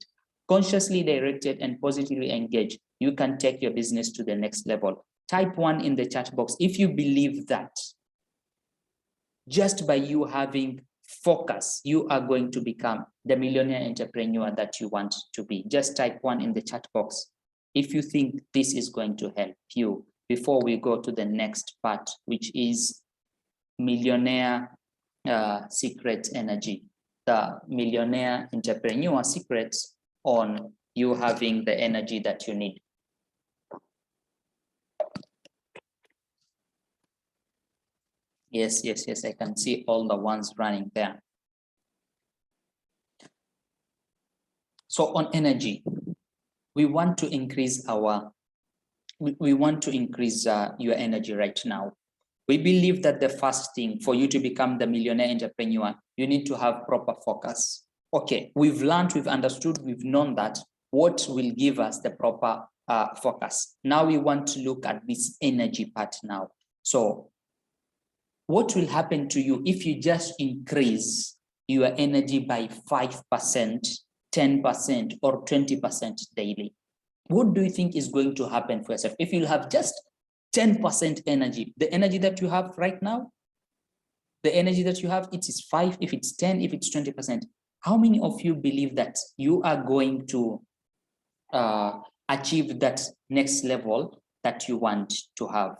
consciously directed and positively engaged, you can take your business to the next level? Type 1 in the chat box if you believe that just by you having focus, you are going to become the millionaire entrepreneur that you want to be. Just type 1 in the chat box if you think this is going to help you before we go to the next part, which is millionaire secret energy, the Millionaire Entrepreneur secrets on you having the energy that you need. Yes, I can see all the ones running there. So on energy, we want to increase our, your energy right now. We believe that the first thing for you to become the millionaire entrepreneur, you need to have proper focus. Okay, we've learned, we've understood, we've known that. What will give us the proper focus? Now we want to look at this energy part now. So what will happen to you if you just increase your energy by 5%, 10%, or 20% daily? What do you think is going to happen for yourself? If you have just 10% energy, the energy that you have right now, the energy that you have, it is 5, if it's 10, if it's 20%. How many of you believe that you are going to achieve that next level that you want to have?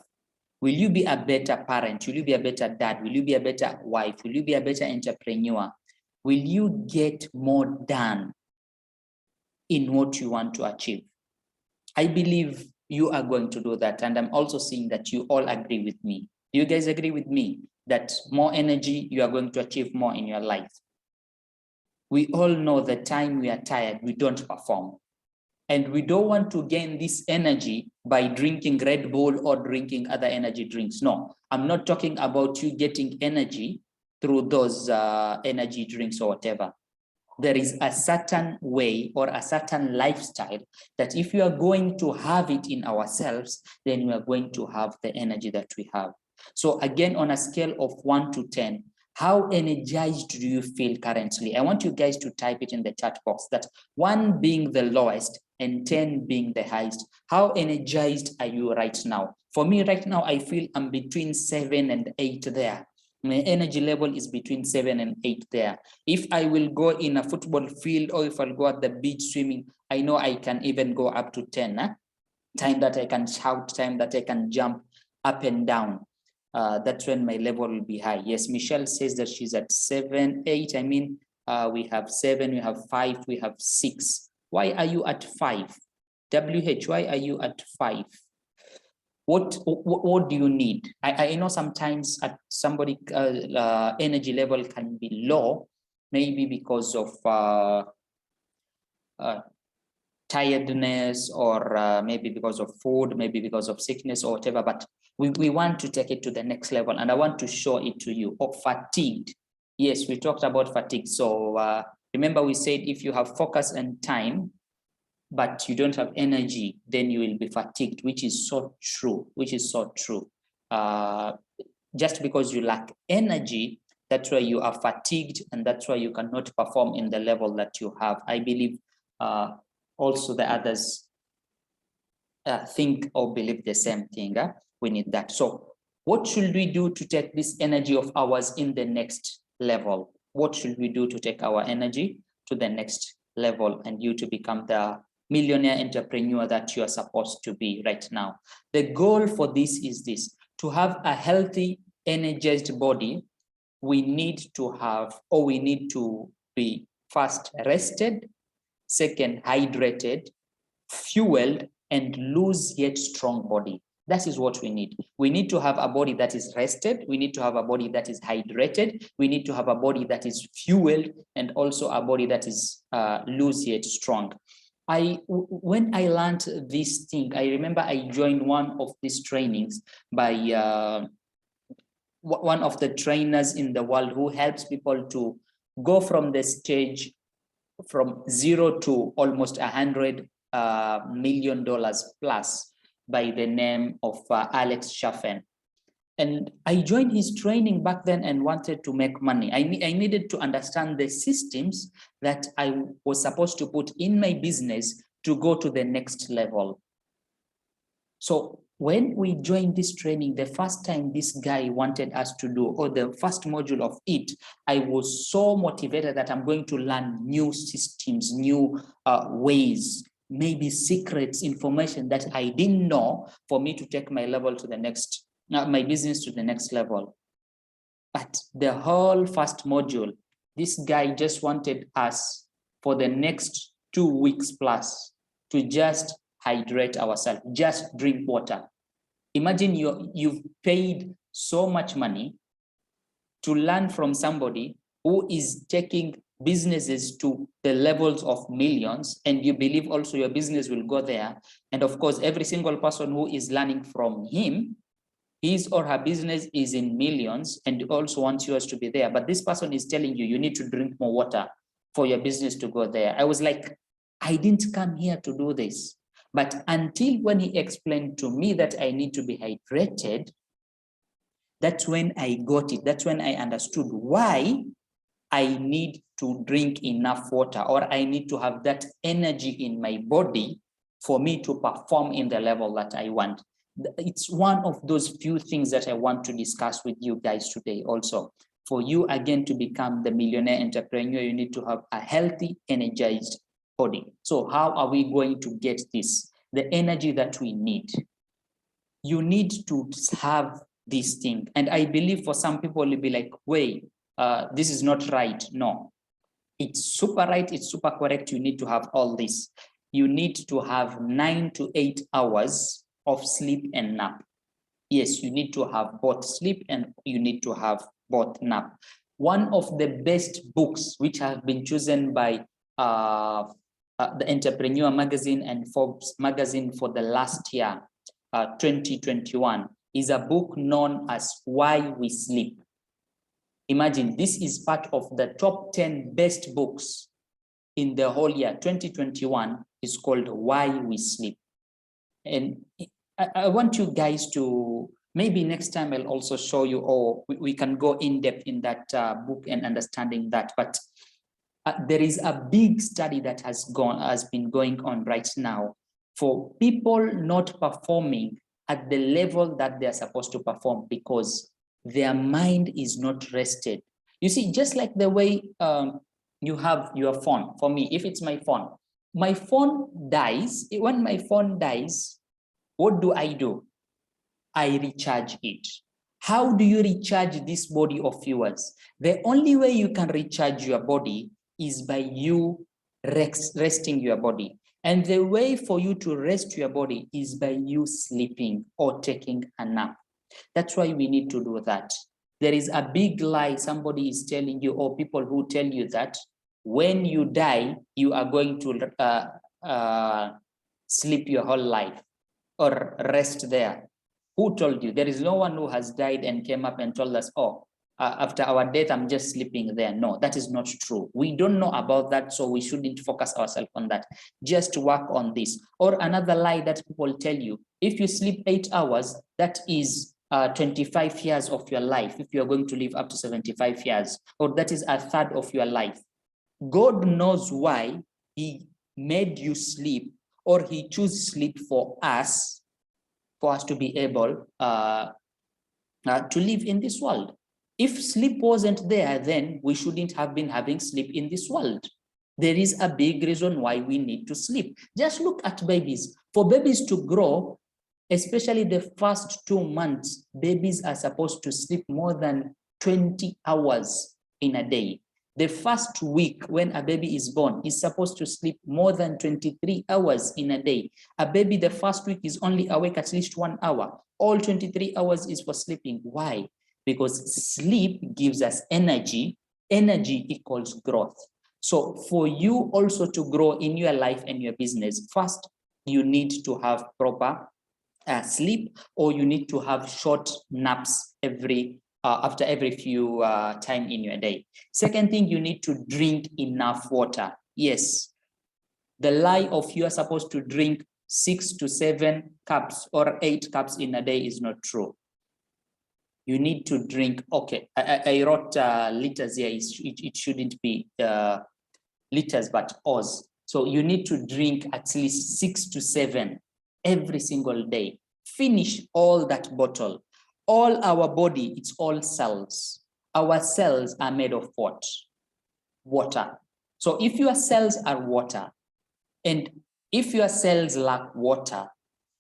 Will you be a better parent? Will you be a better dad? Will you be a better wife? Will you be a better entrepreneur? Will you get more done in what you want to achieve? I believe you are going to do that. And I'm also seeing that you all agree with me. Do you guys agree with me that more energy, you are going to achieve more in your life? We all know the time we are tired, we don't perform. And we don't want to gain this energy by drinking Red Bull or drinking other energy drinks. No, I'm not talking about you getting energy through those energy drinks or whatever. There is a certain way or a certain lifestyle that if you are going to have it in ourselves, then we are going to have the energy that we have. So again, on a scale of 1 to 10, how energized do you feel currently? I want you guys to type it in the chat box, that 1 being the lowest and 10 being the highest. How energized are you right now? For me right now, I feel I'm between 7 and 8 there. My energy level is between 7 and 8 there. If I will go in a football field or if I'll go at the beach swimming, I know I can even go up to 10. Time that I can shout, time that I can jump up and down. That's when my level will be high. Yes, Michelle says that she's at 7, 8. I mean, we have 7, we have 5, we have 6. Why are you at 5? WH, why are you at 5? What do you need? I know sometimes at somebody energy level can be low, maybe because of tiredness, or maybe because of food, maybe because of sickness or whatever, but we want to take it to the next level, and I want to show it to you. Or fatigued. Yes, we talked about fatigue. So remember we said if you have focus and time, but you don't have energy, then you will be fatigued, which is so true, just because you lack energy, that's why you are fatigued, and that's why you cannot perform in the level that you have. I believe also the others think or believe the same thing. We need that. So what should we do to take this energy of ours in the next level? What should we do to take our energy to the next level and you to become the millionaire entrepreneur that you are supposed to be right now? The goal for this is this: to have a healthy, energized body. We need to have, or we need to be first rested, second hydrated, fueled, and loose yet strong body. That is what we need. We need to have a body that is rested. We need to have a body that is hydrated. We need to have a body that is fueled, and also a body that is loose yet strong. When I learned this thing, I remember I joined one of these trainings by one of the trainers in the world who helps people to go from the stage from 0 to almost $100 million plus, by the name of Alex Schaffen. And I joined his training back then and wanted to make money. I needed to understand the systems that I was supposed to put in my business to go to the next level. So when we joined this training, the first time this guy wanted us to do, or the first module of it, I was so motivated that I'm going to learn new systems, new ways, maybe secrets, information that I didn't know, for me to take my level to the next, my business to the next level. But the whole first module, this guy just wanted us for the next 2 weeks plus to just hydrate ourselves, just drink water. Imagine you've paid so much money to learn from somebody who is taking businesses to the levels of millions, and you believe also your business will go there. And of course, every single person who is learning from him, his or her business is in millions and also wants yours to be there. But this person is telling you, you need to drink more water for your business to go there. I was like, I didn't come here to do this. But until when he explained to me that I need to be hydrated, that's when I got it. That's when I understood why I need to drink enough water, or I need to have that energy in my body for me to perform in the level that I want. It's one of those few things that I want to discuss with you guys today also. For you, again, to become the millionaire entrepreneur, you need to have a healthy, energized body. So how are we going to get this? The energy that we need. You need to have this thing. And I believe for some people, will be like, wait, this is not right. No, it's super right. It's super correct. You need to have all this. You need to have 9 to 8 hours of sleep and nap. Yes, you need to have both sleep and you need to have both nap. One of the best books which have been chosen by the Entrepreneur magazine and Forbes magazine for the last year, 2021, is a book known as Why We Sleep. Imagine, this is part of the top 10 best books in the whole year. 2021 is called Why We Sleep. And I want you guys to, maybe next time I'll also show you, or we can go in depth in that book and understanding that. But there is a big study that has been going on right now for people not performing at the level that they're supposed to perform because their mind is not rested. You see, just like the way you have your phone. For me, if it's my phone dies. When my phone dies, what do? I recharge it. How do you recharge this body of yours? The only way you can recharge your body is by you resting your body. And the way for you to rest your body is by you sleeping or taking a nap. That's why we need to do that. There is a big lie somebody is telling you, or people who tell you that when you die, you are going to sleep your whole life or rest there. Who told you? There is no one who has died and came up and told us, oh, after our death, I'm just sleeping there. No, that is not true. We don't know about that, so we shouldn't focus ourselves on that. Just work on this. Or another lie that people tell you, if you sleep 8 hours, that is 25 years of your life, if you're going to live up to 75 years, or that is a third of your life. God knows why he made you sleep, or he chose sleep for us to be able to live in this world. If sleep wasn't there, then we shouldn't have been having sleep in this world. There is a big reason why we need to sleep. Just look at babies. For babies to grow, especially the first 2 months, babies are supposed to sleep more than 20 hours in a day. The first week when a baby is born is supposed to sleep more than 23 hours in a day. A baby the first week is only awake at least 1 hour. All 23 hours is for sleeping. Why? Because sleep gives us energy. Energy equals growth. So for you also to grow in your life and your business, first, you need to have proper sleep, or you need to have short naps after every few time in your day. Second thing, you need to drink enough water. Yes, the lie of you are supposed to drink 6 to 7 cups or 8 cups in a day is not true. You need to drink, okay, I wrote liters here. It shouldn't be liters, but Oz. So you need to drink at least 6 to 7 every single day. Finish all that bottle. All our body, it's all cells. Our cells are made of what? Water. So if your cells are water, and if your cells lack water,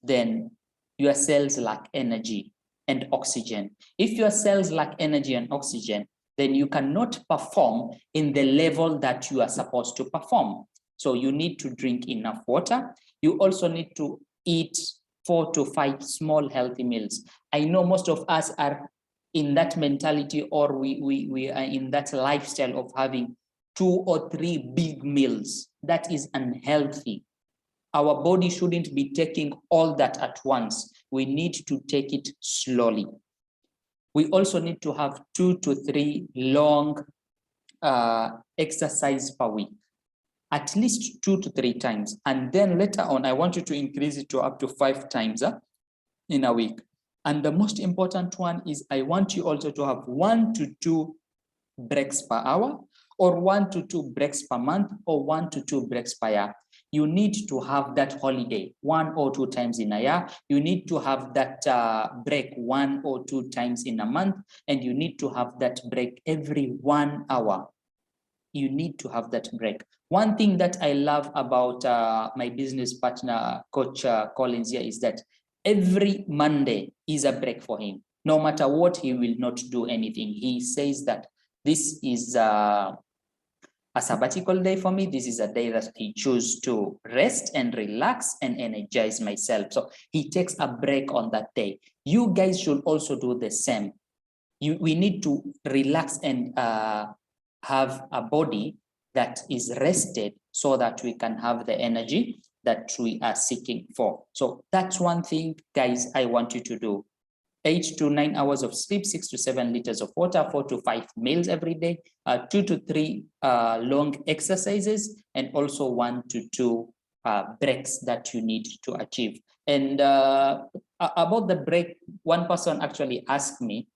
then your cells lack energy. and oxygen. If your cells lack energy and oxygen, then you cannot perform in the level that you are supposed to perform. So you need to drink enough water. You also need to eat 4 to 5 small healthy meals. I know most of us are in that mentality, or we are in that lifestyle of having 2 or 3 big meals. That is unhealthy. Our body shouldn't be taking all that at once. We need to take it slowly. We also need to have 2 to 3 long exercise per week, at least 2 to 3 times. And then later on, I want you to increase it to up to 5 times in a week. And the most important one is I want you also to have 1 to 2 breaks per hour, or 1 to 2 breaks per month, or 1 to 2 breaks per year. You need to have that holiday 1 or 2 times in a year. You need to have that break 1 or 2 times in a month, and you need to have that break every 1 hour. You need to have that break. One thing that I love about my business partner, Coach Collins here, is that every Monday is a break for him. No matter what, he will not do anything. He says that this is a sabbatical day for me. This is a day that I choose to rest and relax and energize myself. So he takes a break on that day. You guys should also do the same. We need to relax and have a body that is rested so that we can have the energy that we are seeking for. So that's one thing, guys, I want you to do. 8 to 9 hours of sleep, 6 to 7 liters of water, 4 to 5 meals every day, 2 to 3 long exercises, and also 1 to 2 breaks that you need to achieve. And about the break, one person actually asked me,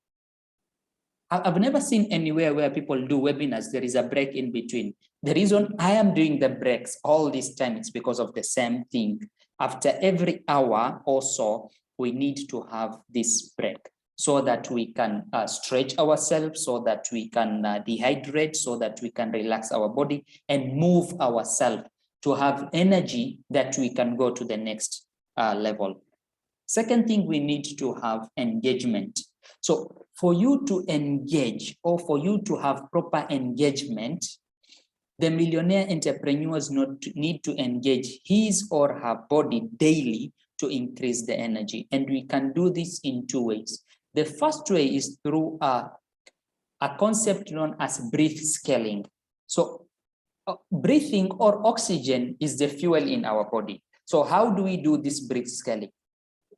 I've never seen anywhere where people do webinars, there is a break in between. The reason I am doing the breaks all this time is because of the same thing. After every hour or so, we need to have this break so that we can stretch ourselves, so that we can dehydrate, so that we can relax our body and move ourselves to have energy that we can go to the next level. Second thing, we need to have engagement. So for you to engage, or for you to have proper engagement, the millionaire entrepreneurs need to engage his or her body daily to increase the energy. And we can do this in 2 ways. The first way is through a concept known as breath scaling. So breathing, or oxygen, is the fuel in our body. So how do we do this breath scaling?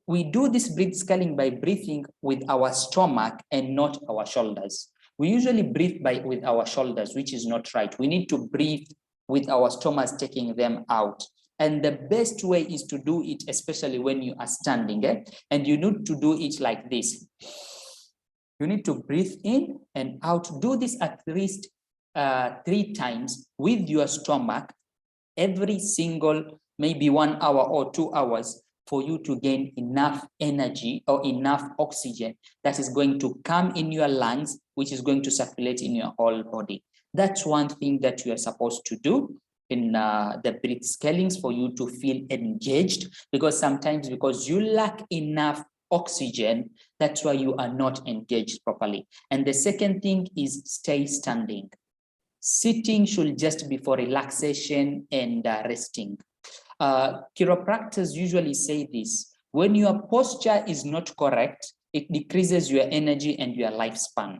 We do this breath scaling by breathing with our stomach and not our shoulders. We usually breathe with our shoulders, which is not right. We need to breathe with our stomachs, taking them out. And the best way is to do it, especially when you are standing, and you need to do it like this. You need to breathe in and out. Do this at least 3 times with your stomach every single, maybe 1 hour or 2 hours, for you to gain enough energy or enough oxygen that is going to come in your lungs, which is going to circulate in your whole body. That's one thing that you are supposed to do in the breath scalings for you to feel engaged, because sometimes because you lack enough oxygen, that's why you are not engaged properly. And the second thing is stay standing. Sitting should just be for relaxation and resting. Chiropractors usually say this: when your posture is not correct, it decreases your energy and your lifespan.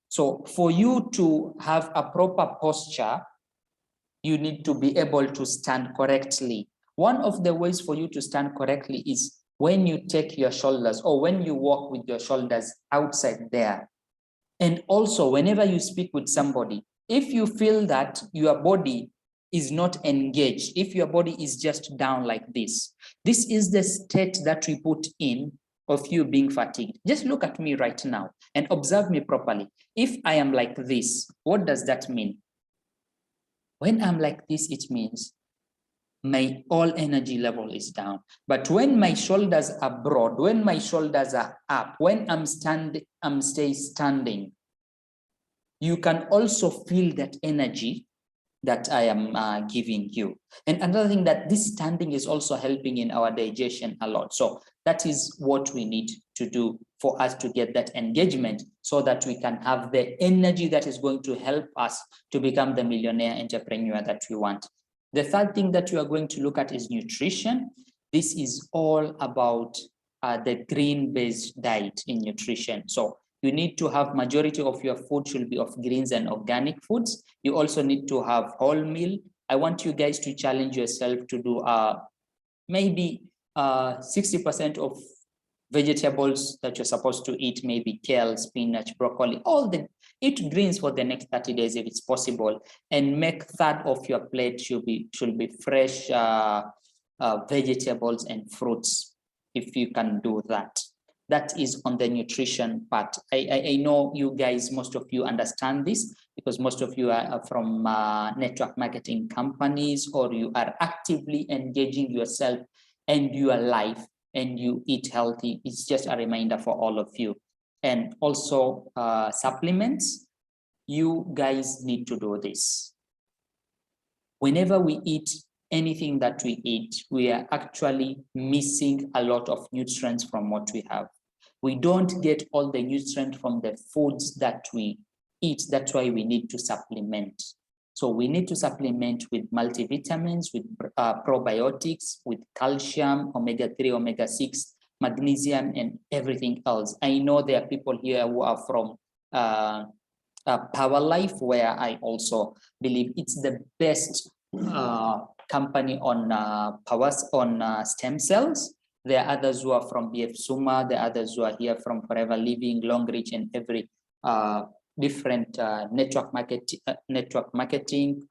So for you to have a proper posture, you need to be able to stand correctly. One of the ways for you to stand correctly is when you take your shoulders, or when you walk with your shoulders outside there. And also, whenever you speak with somebody, if you feel that your body is not engaged, if your body is just down like this is the state that we put in of you being fatigued. Just look at me right now and observe me properly. If I am like this, what does that mean? When I'm like this, it means my all energy level is down. But when my shoulders are broad, when my shoulders are up, when I'm stay standing, you can also feel that energy that I am giving you. And another thing, that this standing is also helping in our digestion a lot. So that is what we need to do for us to get that engagement, so that we can have the energy that is going to help us to become the millionaire entrepreneur that we want. The third thing that we are going to look at is nutrition. This is all about the green-based diet in nutrition. So you need to have majority of your food should be of greens and organic foods. You also need to have whole meal. I want you guys to challenge yourself to do maybe 60% of vegetables that you're supposed to eat, maybe kale, spinach, broccoli, eat greens for the next 30 days if it's possible, and make third of your plate should be fresh vegetables and fruits, if you can do that. That is on the nutrition part. I know you guys, most of you understand this, because most of you are from network marketing companies, or you are actively engaging yourself and your life, and you eat healthy. It's just a reminder for all of you. And also supplements, you guys need to do this. Whenever we eat anything that we eat, we are actually missing a lot of nutrients from what we have. We don't get all the nutrients from the foods that we eat. That's why we need to supplement. So we need to supplement with multivitamins, with probiotics, with calcium, omega-3, omega-6, magnesium, and everything else. I know there are people here who are from Power Life, where I also believe it's the best company on stem cells. There are others who are from BF Suma, there are others who are here from Forever Living, Long Reach, and every different network marketing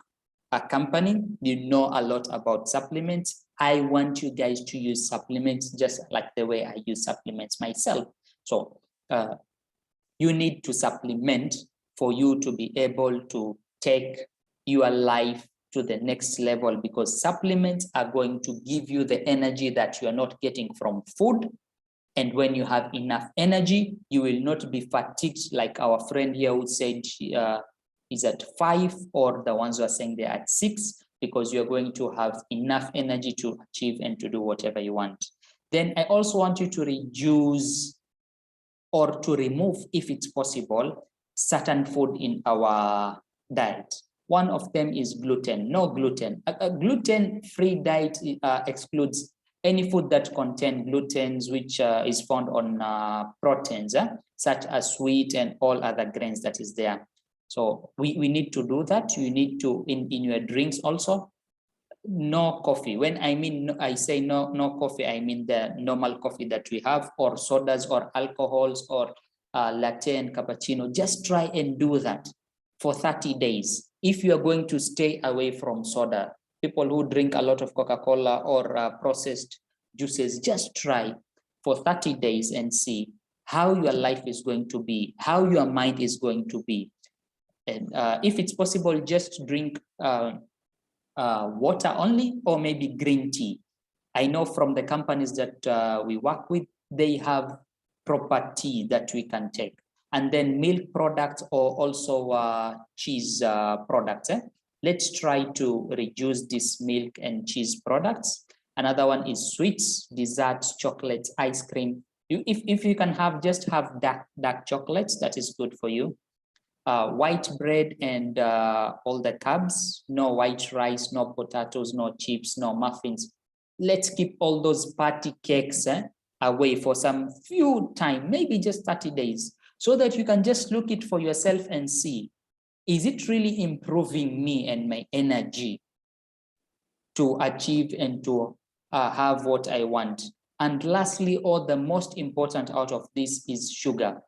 company. You know a lot about supplements. I want you guys to use supplements just like the way I use supplements myself. So you need to supplement for you to be able to take your life to the next level, because supplements are going to give you the energy that you are not getting from food. And when you have enough energy, you will not be fatigued, like our friend here who said she is at 5, or the ones who are saying they're at 6, because you're going to have enough energy to achieve and to do whatever you want. Then I also want you to reduce or to remove, if it's possible, certain food in our diet. One of them is gluten. No gluten. A gluten-free diet excludes any food that contains glutens, which is found on proteins, such as wheat and all other grains that is there. So we need to do that. You need to, in your drinks also, no coffee. When I say no coffee, I mean the normal coffee that we have, or sodas, or alcohols, or latte and cappuccino. Just try and do that for 30 days. If you are going to stay away from soda, people who drink a lot of Coca-Cola or processed juices, just try for 30 days and see how your life is going to be, how your mind is going to be. And if it's possible, just drink water only, or maybe green tea. I know from the companies that we work with, they have proper tea that we can take. And then milk products, or also cheese products. Let's try to reduce this milk and cheese products. Another one is sweets, desserts, chocolates, ice cream. If you can have, just have dark chocolates, that is good for you. White bread and all the carbs, no white rice, no potatoes, no chips, no muffins. Let's keep all those party cakes away for some few time, maybe just 30 days, so that you can just look it for yourself and see, is it really improving me and my energy to achieve and to have what I want? And lastly, or the most important out of this, is sugar.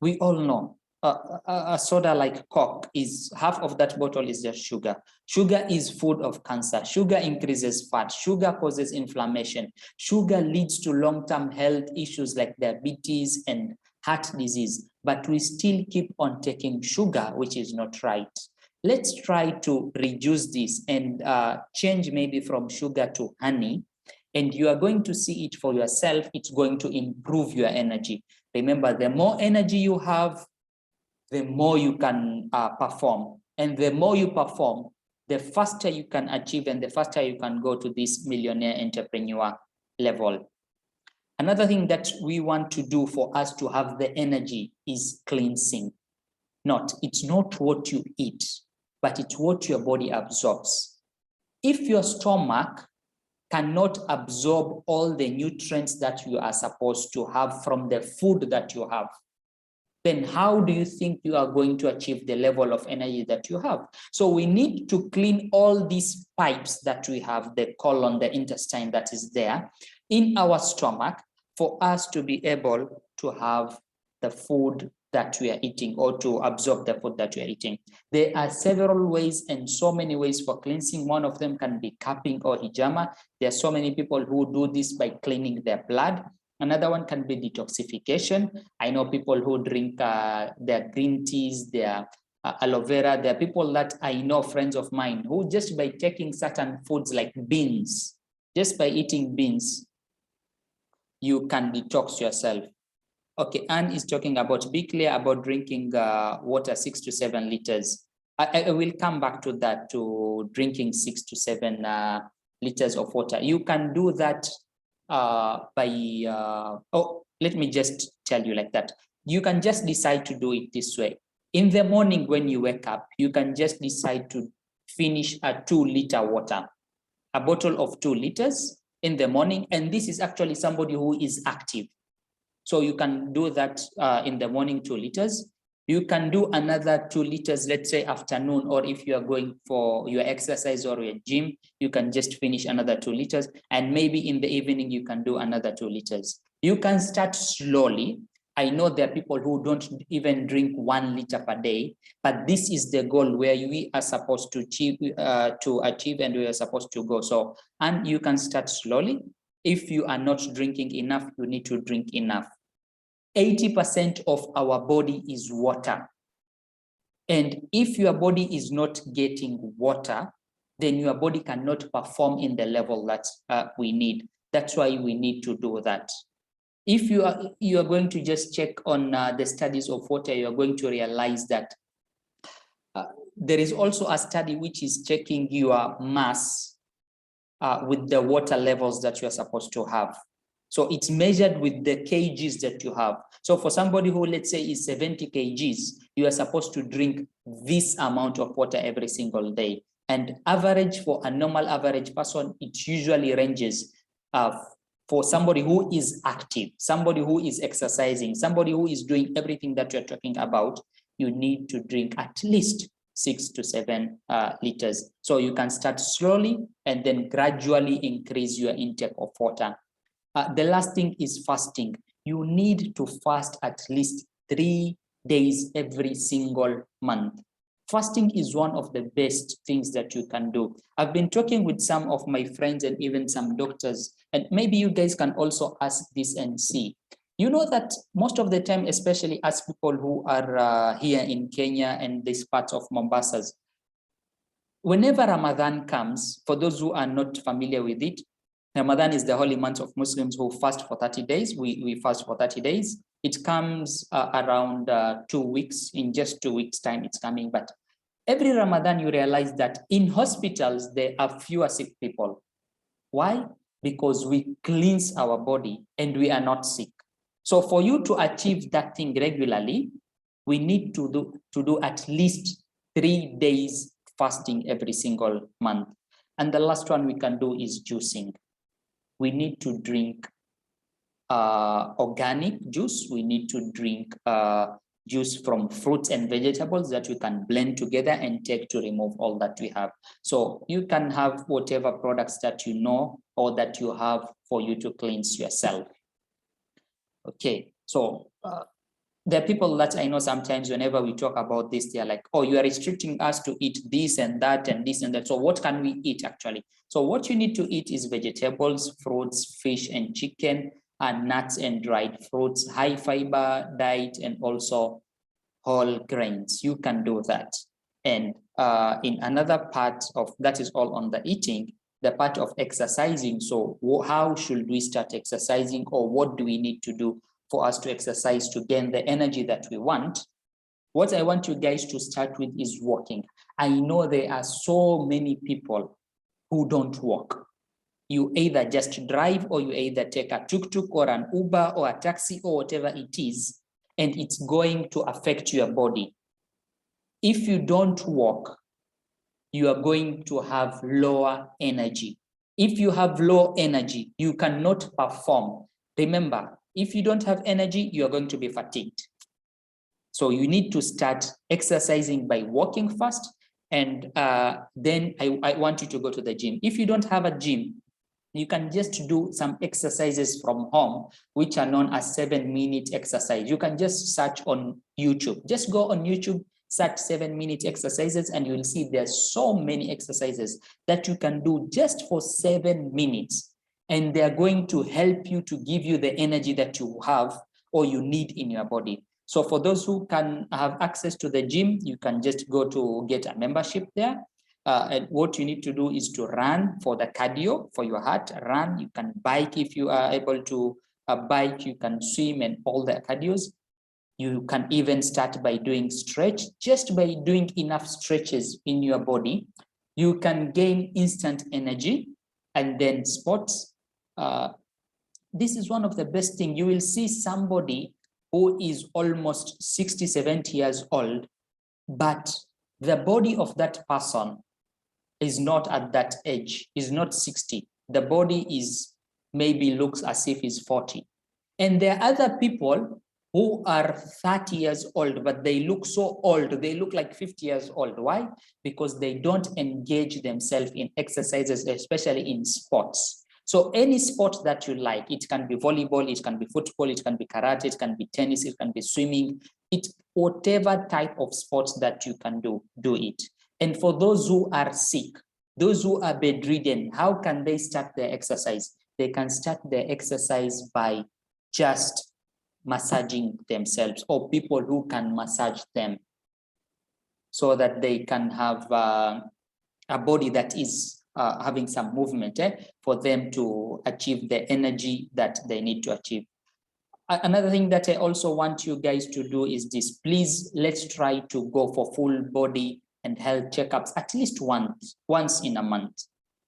We all know a soda like Coke, is half of that bottle is just sugar. Sugar is food of cancer. Sugar increases fat. Sugar causes inflammation. Sugar leads to long-term health issues like diabetes and heart disease. But we still keep on taking sugar, which is not right. Let's try to reduce this and change maybe from sugar to honey. And you are going to see it for yourself. It's going to improve your energy. Remember, the more energy you have, the more you can perform. And the more you perform, the faster you can achieve and the faster you can go to this millionaire entrepreneur level. Another thing that we want to do for us to have the energy is cleansing. It's not what you eat, but it's what your body absorbs. If your stomach cannot absorb all the nutrients that you are supposed to have from the food that you have, then how do you think you are going to achieve the level of energy that you have? So we need to clean all these pipes that we have, the colon, the intestine that is there in our stomach, for us to be able to have the food that we are eating, or to absorb the food that we are eating. There are several ways and so many ways for cleansing. One of them can be cupping or hijama. There are so many people who do this by cleaning their blood. Another one can be detoxification. I know people who drink their green teas, their aloe vera. There are people that I know, friends of mine, who just by taking certain foods like beans, just by eating beans, you can detox yourself. Okay, Anne is talking about, be clear about drinking water 6 to 7 liters. I will come back to that, to drinking 6 to 7 liters of water. You can do that let me just tell you like that. You can just decide to do it this way. In the morning when you wake up, you can just decide to finish a 2-liter water, a bottle of 2 liters in the morning. And this is actually somebody who is active. So you can do that in the morning, 2 liters. You can do another 2 liters, let's say afternoon, or if you are going for your exercise or your gym, you can just finish another 2 liters. And maybe in the evening, you can do another 2 liters. You can start slowly. I know there are people who don't even drink 1 liter per day, but this is the goal where we are supposed to achieve and we are supposed to go. So, and you can start slowly. If you are not drinking enough, you need to drink enough. 80% of our body is water. And if your body is not getting water, then your body cannot perform in the level that we need. That's why we need to do that. If you are going to just check on the studies of water, you're going to realize that there is also a study which is checking your mass with the water levels that you're supposed to have. So it's measured with the kgs that you have. So for somebody who, let's say, is 70 kgs, you are supposed to drink this amount of water every single day. And average, for a normal average person, it usually ranges for somebody who is active, somebody who is exercising, somebody who is doing everything that you're talking about, you need to drink at least 6 to 7 liters. So you can start slowly and then gradually increase your intake of water. The last thing is fasting. You need to fast at least 3 days every single month. Fasting is one of the best things that you can do. I've been talking with some of my friends and even some doctors, and maybe you guys can also ask this and see. You know that most of the time, especially as people who are here in Kenya and this part of Mombasa, whenever Ramadan comes, for those who are not familiar with it, Ramadan is the holy month of Muslims who fast for 30 days. We fast for 30 days. It comes around 2 weeks. In just 2 weeks' time, it's coming. But every Ramadan, you realize that in hospitals, there are fewer sick people. Why? Because we cleanse our body and we are not sick. So for you to achieve that thing regularly, we need to do at least 3 days fasting every single month. And the last one we can do is juicing. We need to drink organic juice. We need to drink juice from fruits and vegetables that we can blend together and take to remove all that we have. So you can have whatever products that you know or that you have for you to cleanse yourself. Okay, so there are people that I know sometimes whenever we talk about this, they're like, oh, you are restricting us to eat this and that and this and that. So what can we eat actually? So what you need to eat is vegetables, fruits, fish and chicken, and nuts and dried fruits, high fiber diet, and also whole grains. You can do that. And in another part of that is all on the eating, the part of exercising. So how should we start exercising, or what do we need to do for us to exercise to gain the energy that we want? What I want you guys to start with is walking. I know there are so many people who don't walk. You either just drive, or you either take a tuk-tuk or an Uber or a taxi or whatever it is, and it's going to affect your body. If you don't walk, you are going to have lower energy. If you have low energy, you cannot perform. Remember, if you don't have energy, you are going to be fatigued. So you need to start exercising by walking first, and then I want you to go to the gym. If you don't have a gym, you can just do some exercises from home, which are known as 7-minute exercise. You can just search on YouTube. Just go on YouTube, search 7-minute exercises, and you'll see there's so many exercises that you can do just for 7 minutes. And they're going to help you to give you the energy that you have or you need in your body. So for those who can have access to the gym, you can just go to get a membership there. And what you need to do is to run for the cardio, for your heart. Run, you can bike if you are able to bike, you can swim and all the cardios. You can even start by doing stretch. Just by doing enough stretches in your body, you can gain instant energy. And then sports. This is one of the best things. You will see somebody who is almost 60, 70 years old, but the body of that person is not at that age, is not 60. The body is maybe looks as if it's 40. And there are other people who are 30 years old, but they look so old. They look like 50 years old. Why? Because they don't engage themselves in exercises, especially in sports. So any sport that you like, it can be volleyball, it can be football, it can be karate, it can be tennis, it can be swimming. Whatever type of sports that you can do it. And for those who are sick, those who are bedridden, how can they start their exercise? They can start their exercise by just massaging themselves, or people who can massage them, so that they can have a body that is having some movement for them to achieve the energy that they need to achieve. Another thing that I also want you guys to do is this. Please, let's try to go for full body and health checkups at least once in a month.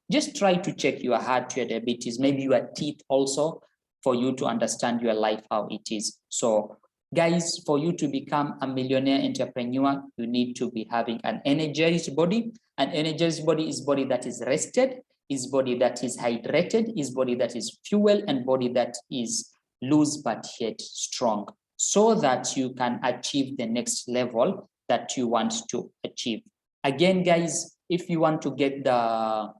Just try to check your heart, your diabetes, maybe your teeth also, for you to understand your life, how it is. So guys, for you to become a millionaire entrepreneur, you need to be having an energized body. An energized body is body that is rested, is body that is hydrated, is body that is fueled, and body that is loose but yet strong, so that you can achieve the next level that you want to achieve. Again, guys, if you want to get the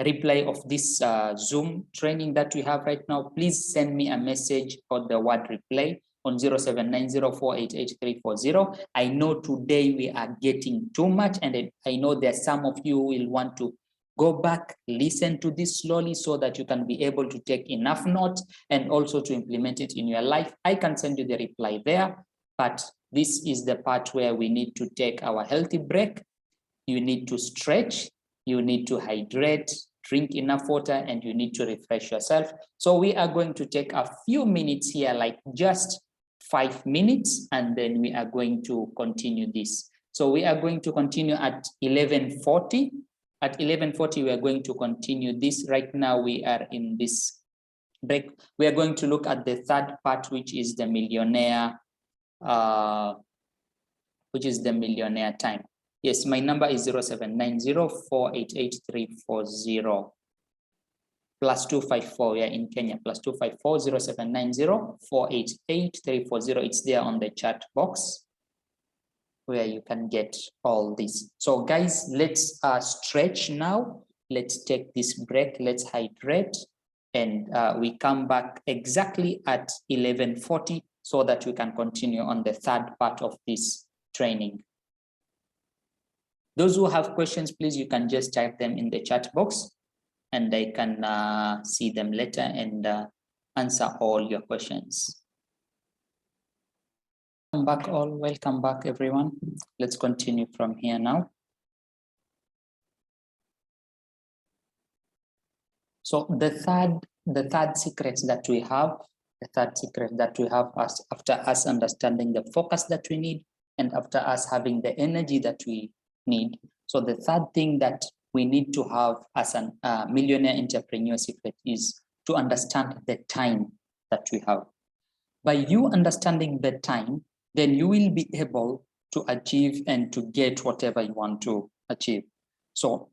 replay of this Zoom training that we have right now, please send me a message on the word replay on 0790488340. I know today we are getting too much, and I know there's some of you will want to go back, listen to this slowly, so that you can be able to take enough notes and also to implement it in your life. I can send you the reply there, but this is the part where we need to take our healthy break. You need to stretch, you need to hydrate, drink enough water, and you need to refresh yourself. So we are going to take a few minutes here, like just 5 minutes, and then we are going to continue this. So we are going to continue at 11:40. At 11:40, we are going to continue this. Right now, we are in this break. We are going to look at the third part, which is the millionaire, time. Yes, my number is 0790488340. +254, we are in Kenya, +254 0790488340. It's there on the chat box where you can get all this. So guys, let's stretch now. Let's take this break, let's hydrate, and we come back exactly at 11:40 so that we can continue on the third part of this training. Those who have questions, please, you can just type them in the chat box, and I can see them later and answer all your questions. Welcome back all, welcome back everyone. Let's continue from here now. So the third secret that we have, after us understanding the focus that we need, and after us having the energy that we need. So the third thing that we need to have as a millionaire entrepreneur secret is to understand the time that we have. By you understanding the time, then you will be able to achieve and to get whatever you want to achieve. So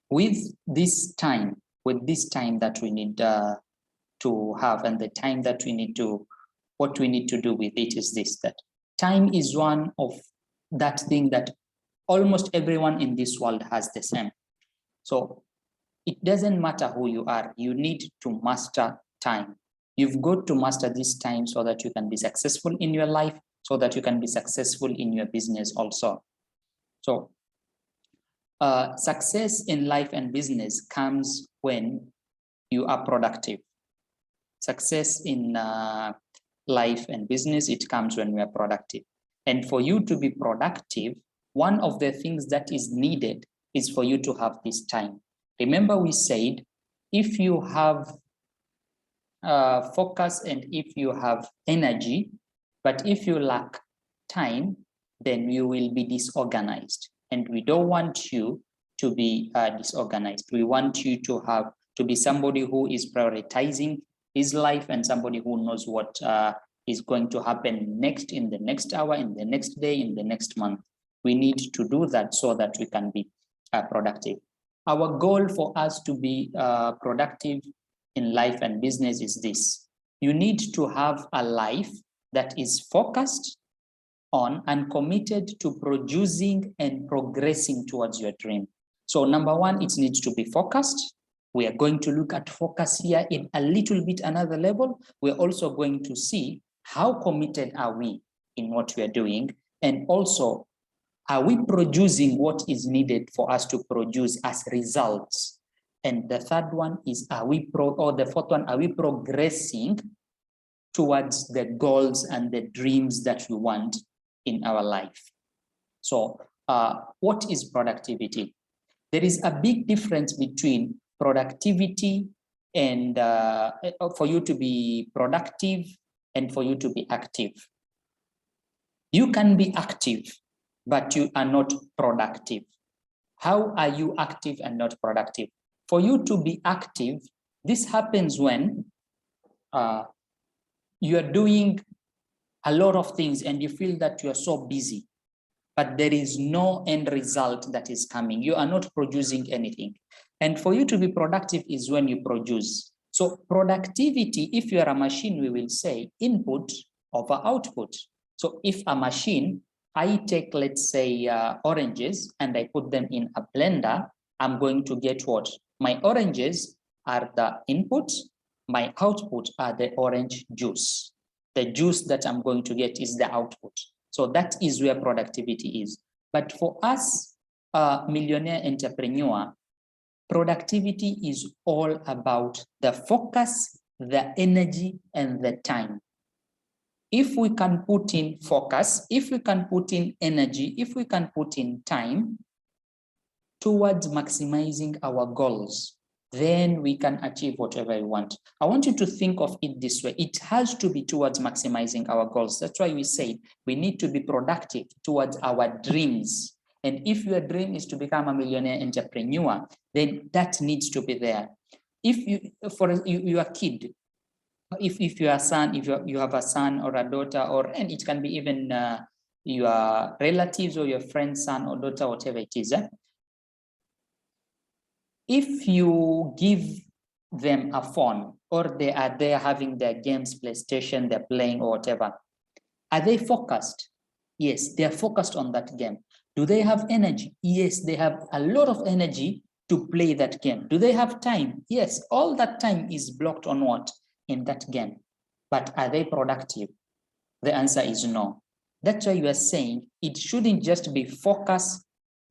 with this time that we need to have, and the time that we need to, what we need to do with it is this, that time is one of that thing that almost everyone in this world has the same. So it doesn't matter who you are, you need to master time. You've got to master this time so that you can be successful in your life, so that you can be successful in your business also. So success in life and business comes when you are productive. Success in life and business, it comes when we are productive. And for you to be productive, one of the things that is needed is for you to have this time. Remember, we said if you have focus and if you have energy, but if you lack time, then you will be disorganized. And we don't want you to be disorganized. We want you to be somebody who is prioritizing his life and somebody who knows what is going to happen next, in the next hour, in the next day, in the next month. We need to do that so that we can be productive. Our goal for us to be productive in life and business is this. You need to have a life that is focused on and committed to producing and progressing towards your dream. So number one, it needs to be focused. We are going to look at focus here in a little bit another level. We're also going to see how committed are we in what we are doing, and also are we producing what is needed for us to produce as results. And the third one is, the fourth one, are we progressing towards the goals and the dreams that we want in our life? So what is productivity? There is a big difference between productivity and for you to be productive and for you to be active. You can be active, but you are not productive. How are you active and not productive? For you to be active, this happens when you are doing a lot of things and you feel that you are so busy, but there is no end result that is coming. You are not producing anything. And for you to be productive is when you produce. So productivity, if you are a machine, we will say input over output. So if a machine, I take, let's say, oranges and I put them in a blender, I'm going to get what? My oranges are the input, my output are the orange juice. The juice that I'm going to get is the output. So that is where productivity is. But for us, millionaire entrepreneur, productivity is all about the focus, the energy, and the time. If we can put in focus, if we can put in energy, if we can put in time towards maximizing our goals, then we can achieve whatever we want. I want you to think of it this way. It has to be towards maximizing our goals. That's why we say we need to be productive towards our dreams. And if your dream is to become a millionaire entrepreneur, then that needs to be there. If you are a kid, if you are a son, if you have a son or a daughter, and it can be even your relatives or your friend's son or daughter, whatever it is. If you give them a phone, or they are there having their games, PlayStation, they're playing or whatever, are they focused? Yes, they are focused on that game. Do they have energy? Yes, they have a lot of energy to play that game. Do they have time? Yes, all that time is blocked on what? In that game. But are they productive? The answer is no. That's why you are saying it shouldn't just be focus,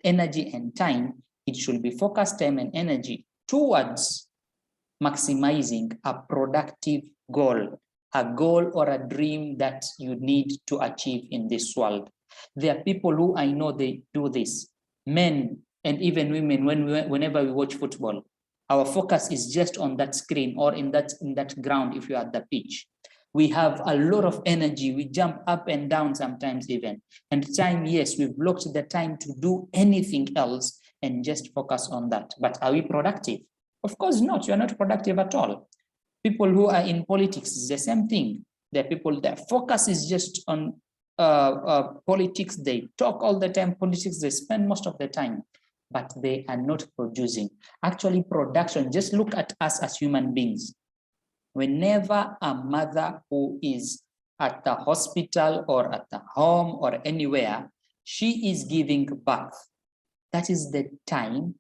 energy, and time. It should be focus, time, and energy towards maximizing a productive goal, a goal or a dream that you need to achieve in this world. There are people who I know they do this, men and even women. Whenever we watch football, our focus is just on that screen or in that ground if you are at the pitch. We have a lot of energy. We jump up and down sometimes even. And time, yes, we've blocked the time to do anything else and just focus on that. But are we productive? Of course not. You're not productive at all. People who are in politics is the same thing. The people, their focus is just on politics. They talk all the time, politics, they spend most of the time, but they are not producing. Actually, production, just look at us as human beings. Whenever a mother who is at the hospital or at the home or anywhere, she is giving birth, that is the time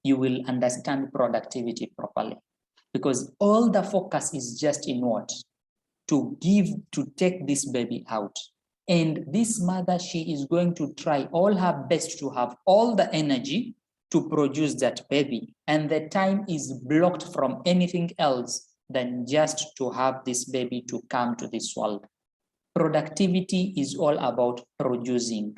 you will understand productivity properly. Because all the focus is just in what? To take this baby out. And this mother, she is going to try all her best to have all the energy to produce that baby. And the time is blocked from anything else than just to have this baby to come to this world. Productivity is all about producing.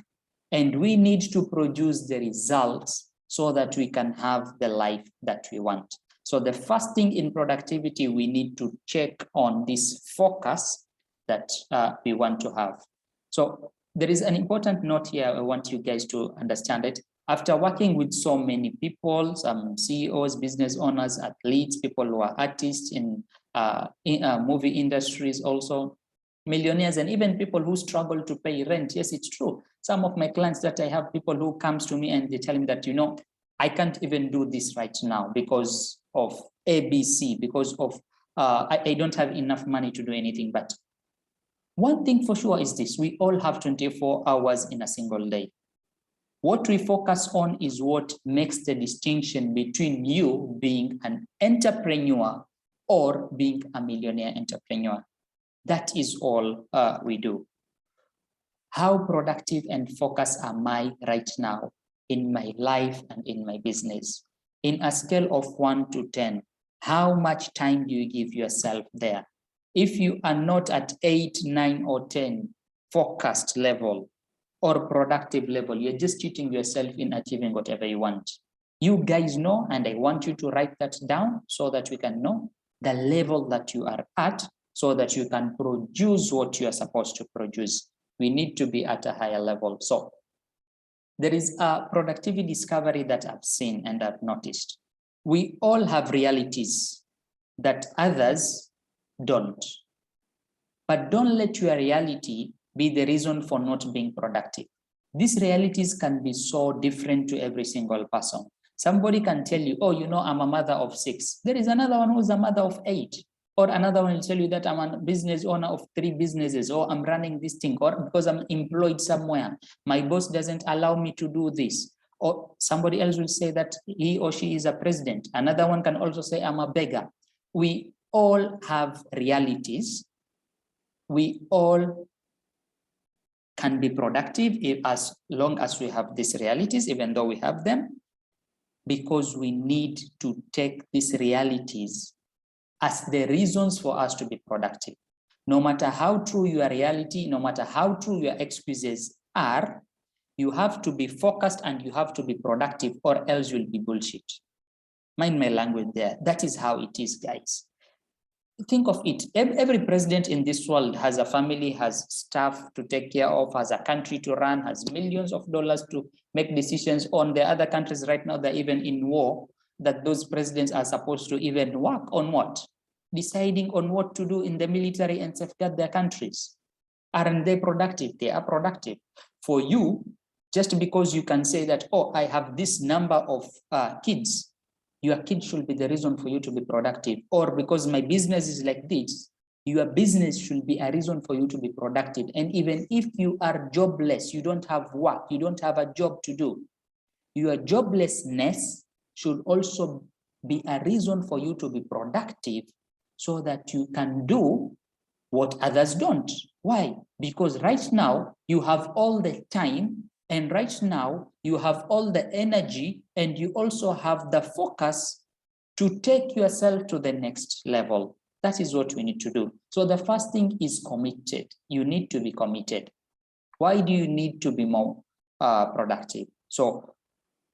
And we need to produce the results so that we can have the life that we want. So the first thing in productivity, we need to check on this focus that we want to have. So there is an important note here. I want you guys to understand it. After working with so many people, some CEOs, business owners, athletes, people who are artists in movie industries also, millionaires, and even people who struggle to pay rent. Yes, it's true. Some of my clients that I have, people who comes to me and they tell me that, you know, I can't even do this right now because of ABC, because of I don't have enough money to do anything. But one thing for sure is this: we all have 24 hours in a single day. What we focus on is what makes the distinction between you being an entrepreneur or being a millionaire entrepreneur. That is all we do. How productive and focused am I right now in my life and in my business? In a scale of 1 to 10, how much time do you give yourself there? If you are not at 8, 9, or 10 focused level or productive level, you're just cheating yourself in achieving whatever you want. You guys know, and I want you to write that down so that we can know the level that you are at, so that you can produce what you are supposed to produce. We need to be at a higher level. So there is a productivity discovery that I've seen and I've noticed. We all have realities that others don't. But don't let your reality be the reason for not being productive. These realities can be so different to every single person. Somebody can tell you, oh, you know, I'm a mother of 6. There is another one who's a mother of 8. Or another one will tell you that I'm a business owner of 3 businesses, or I'm running this thing, or because I'm employed somewhere, my boss doesn't allow me to do this. Or somebody else will say that he or she is a president. Another one can also say, I'm a beggar. We all have realities. We all can be productive as long as we have these realities, even though we have them, because we need to take these realities as the reasons for us to be productive. No matter how true your reality, no matter how true your excuses are, you have to be focused and you have to be productive, or else you'll be bullshit. Mind my language there. That is how it is, guys. Think of it. Every president in this world has a family, has staff to take care of, has a country to run, has millions of dollars to make decisions on. The other countries right now, they're even in war, that those presidents are supposed to even work on what? Deciding on what to do in the military and safeguard their countries. Aren't they productive? They are productive. For you, just because you can say that, oh, I have this number of kids, your kid should be the reason for you to be productive. Or because my business is like this, your business should be a reason for you to be productive. And even if you are jobless, you don't have work, you don't have a job to do, your joblessness should also be a reason for you to be productive, so that you can do what others don't. Why? Because right now you have all the time, and right now you have all the energy, and you also have the focus to take yourself to the next level. That is what we need to do. So the first thing is committed. You need to be committed. Why do you need to be more productive? So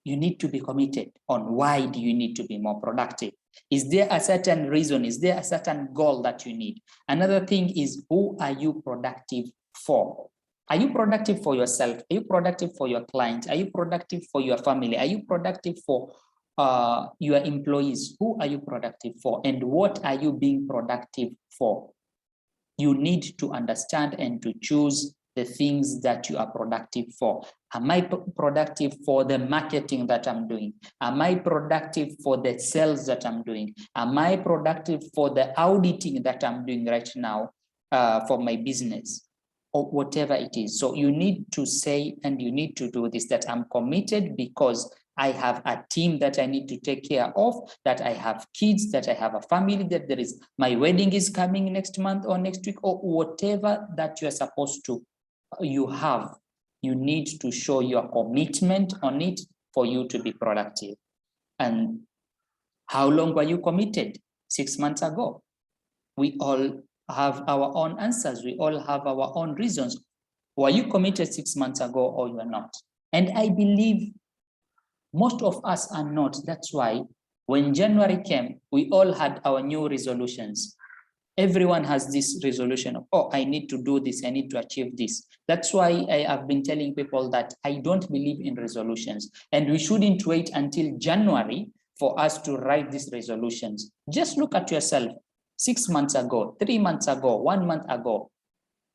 you need to be committed on why do you need to be more productive. Is there a certain reason? Is there a certain goal that you need? Another thing is, who are you productive for? Are you productive for yourself? Are you productive for your client? Are you productive for your family? Are you productive for your employees? Who are you productive for? And what are you being productive for? You need to understand and to choose the things that you are productive for. Am I productive for the marketing that I'm doing? Am I productive for the sales that I'm doing? Am I productive for the auditing that I'm doing right now for my business? Or whatever it is. So you need to say, and you need to do this, that I'm committed because I have a team that I need to take care of, that I have kids, that I have a family, that there is, my wedding is coming next month or next week, or whatever that you're supposed to, you have, you need to show your commitment on it for you to be productive. And how long were you committed? 6 months ago. We all have our own answers. We all have our own reasons. Were you committed 6 months ago or you are not? And I believe most of us are not. That's why when January came, we all had our new resolutions. Everyone has this resolution of, oh, I need to do this, I need to achieve this. That's why I have been telling people that I don't believe in resolutions, and we shouldn't wait until January for us to write these resolutions. Just look at yourself. 6 months ago, 3 months ago, 1 month ago,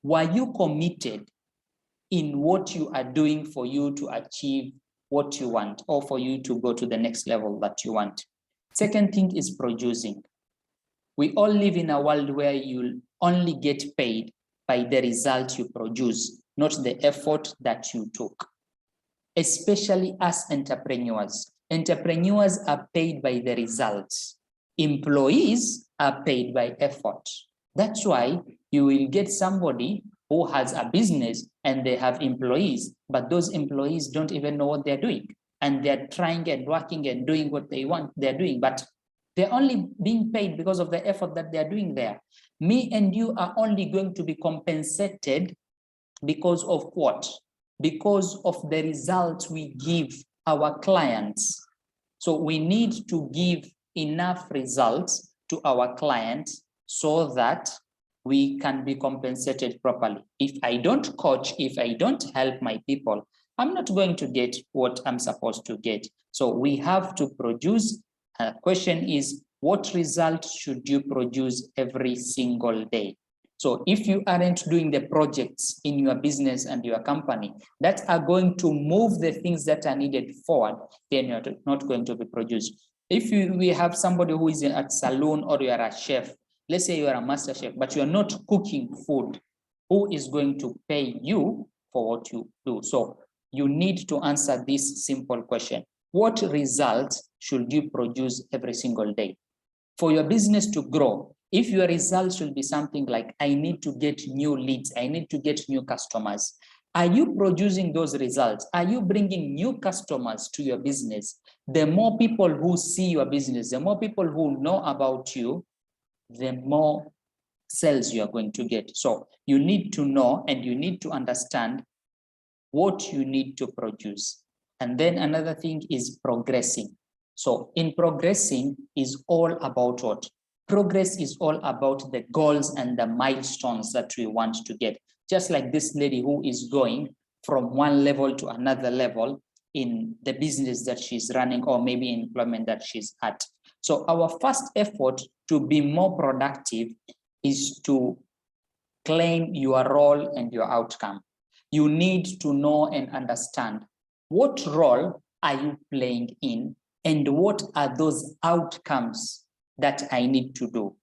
were you committed in what you are doing for you to achieve what you want, or for you to go to the next level that you want? Second thing is producing. We all live in a world where you only get paid by the result you produce, not the effort that you took. Especially as entrepreneurs. Entrepreneurs are paid by the results. Employees are paid by effort. That's why you will get somebody who has a business and they have employees, but those employees don't even know what they're doing. And they're trying and working and doing what they want, they're doing, but they're only being paid because of the effort that they're doing there. Me and you are only going to be compensated because of what? Because of the results we give our clients. So we need to give enough results to our clients so that we can be compensated properly. If I don't coach, if I don't help my people, I'm not going to get what I'm supposed to get. So we have to produce. The question is, what result should you produce every single day? So if you aren't doing the projects in your business and your company that are going to move the things that are needed forward, then you're not going to be produced. If we have somebody who is at salon, or you are a chef, let's say you are a master chef, but you are not cooking food, who is going to pay you for what you do? So you need to answer this simple question. What results should you produce every single day? For your business to grow, if your results should be something like, I need to get new leads, I need to get new customers, are you producing those results? Are you bringing new customers to your business? The more people who see your business, the more people who know about you, the more sales you are going to get. So you need to know and you need to understand what you need to produce. And then another thing is progressing. So in progressing is all about what? Progress is all about the goals and the milestones that we want to get. Just like this lady who is going from one level to another level in the business that she's running, or maybe in employment that she's at. So our first effort to be more productive is to claim your role and your outcome. You need to know and understand what role are you playing in, and what are those outcomes that I need to do.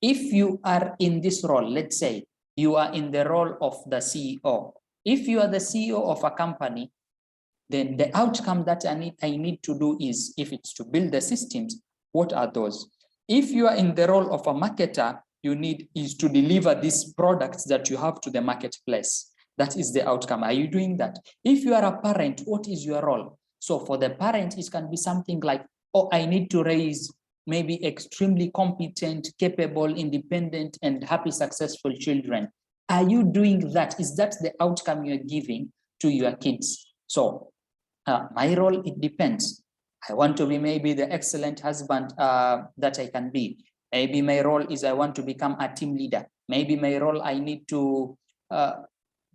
If you are in this role, let's say you are in the role of the CEO. If you are the CEO of a company, then the outcome that I need to do is, if it's to build the systems, what are those? If you are in the role of a marketer, you need is to deliver these products that you have to the marketplace. That is the outcome. Are you doing that? If you are a parent, what is your role? So for the parent, it can be something like, oh, I need to raise maybe extremely competent, capable, independent, and happy, successful children. Are you doing that? Is that the outcome you're giving to your kids? So My role, it depends. I want to be maybe the excellent husband that I can be. Maybe my role is I want to become a team leader. Maybe my role, I need to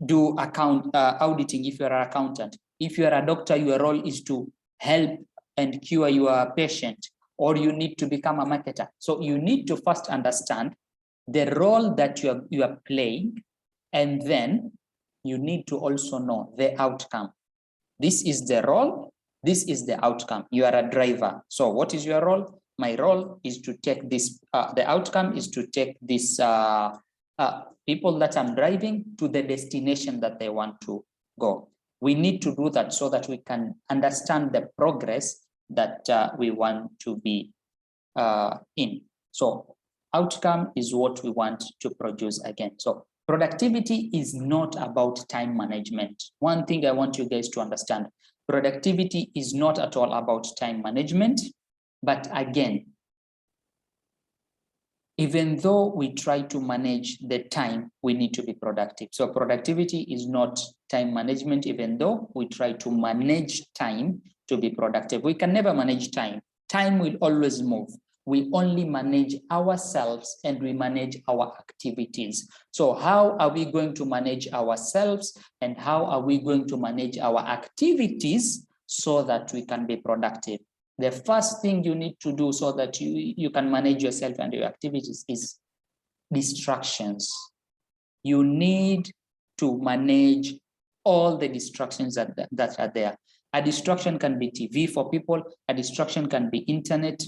do auditing if you're an accountant. If you're a doctor, your role is to help and cure your patient, or you need to become a marketer. So you need to first understand the role that you are playing, and then you need to also know the outcome. This is the role, this is the outcome. You are a driver. So what is your role? My role is to take this, the outcome is to take this people that I'm driving to the destination that they want to go. We need to do that so that we can understand the progress that we want to be in. So outcome is what we want to produce again. So productivity is not about time management. One thing I want you guys to understand, productivity is not at all about time management, but again, even though we try to manage the time, we need to be productive. So productivity is not time management, even though we try to manage time to be productive. We can never manage time. Time will always move. We only manage ourselves and we manage our activities. So how are we going to manage ourselves and how are we going to manage our activities so that we can be productive? The first thing you need to do so that you can manage yourself and your activities is distractions. You need to manage all the distractions that are there. A distraction can be TV for people, a distraction can be internet,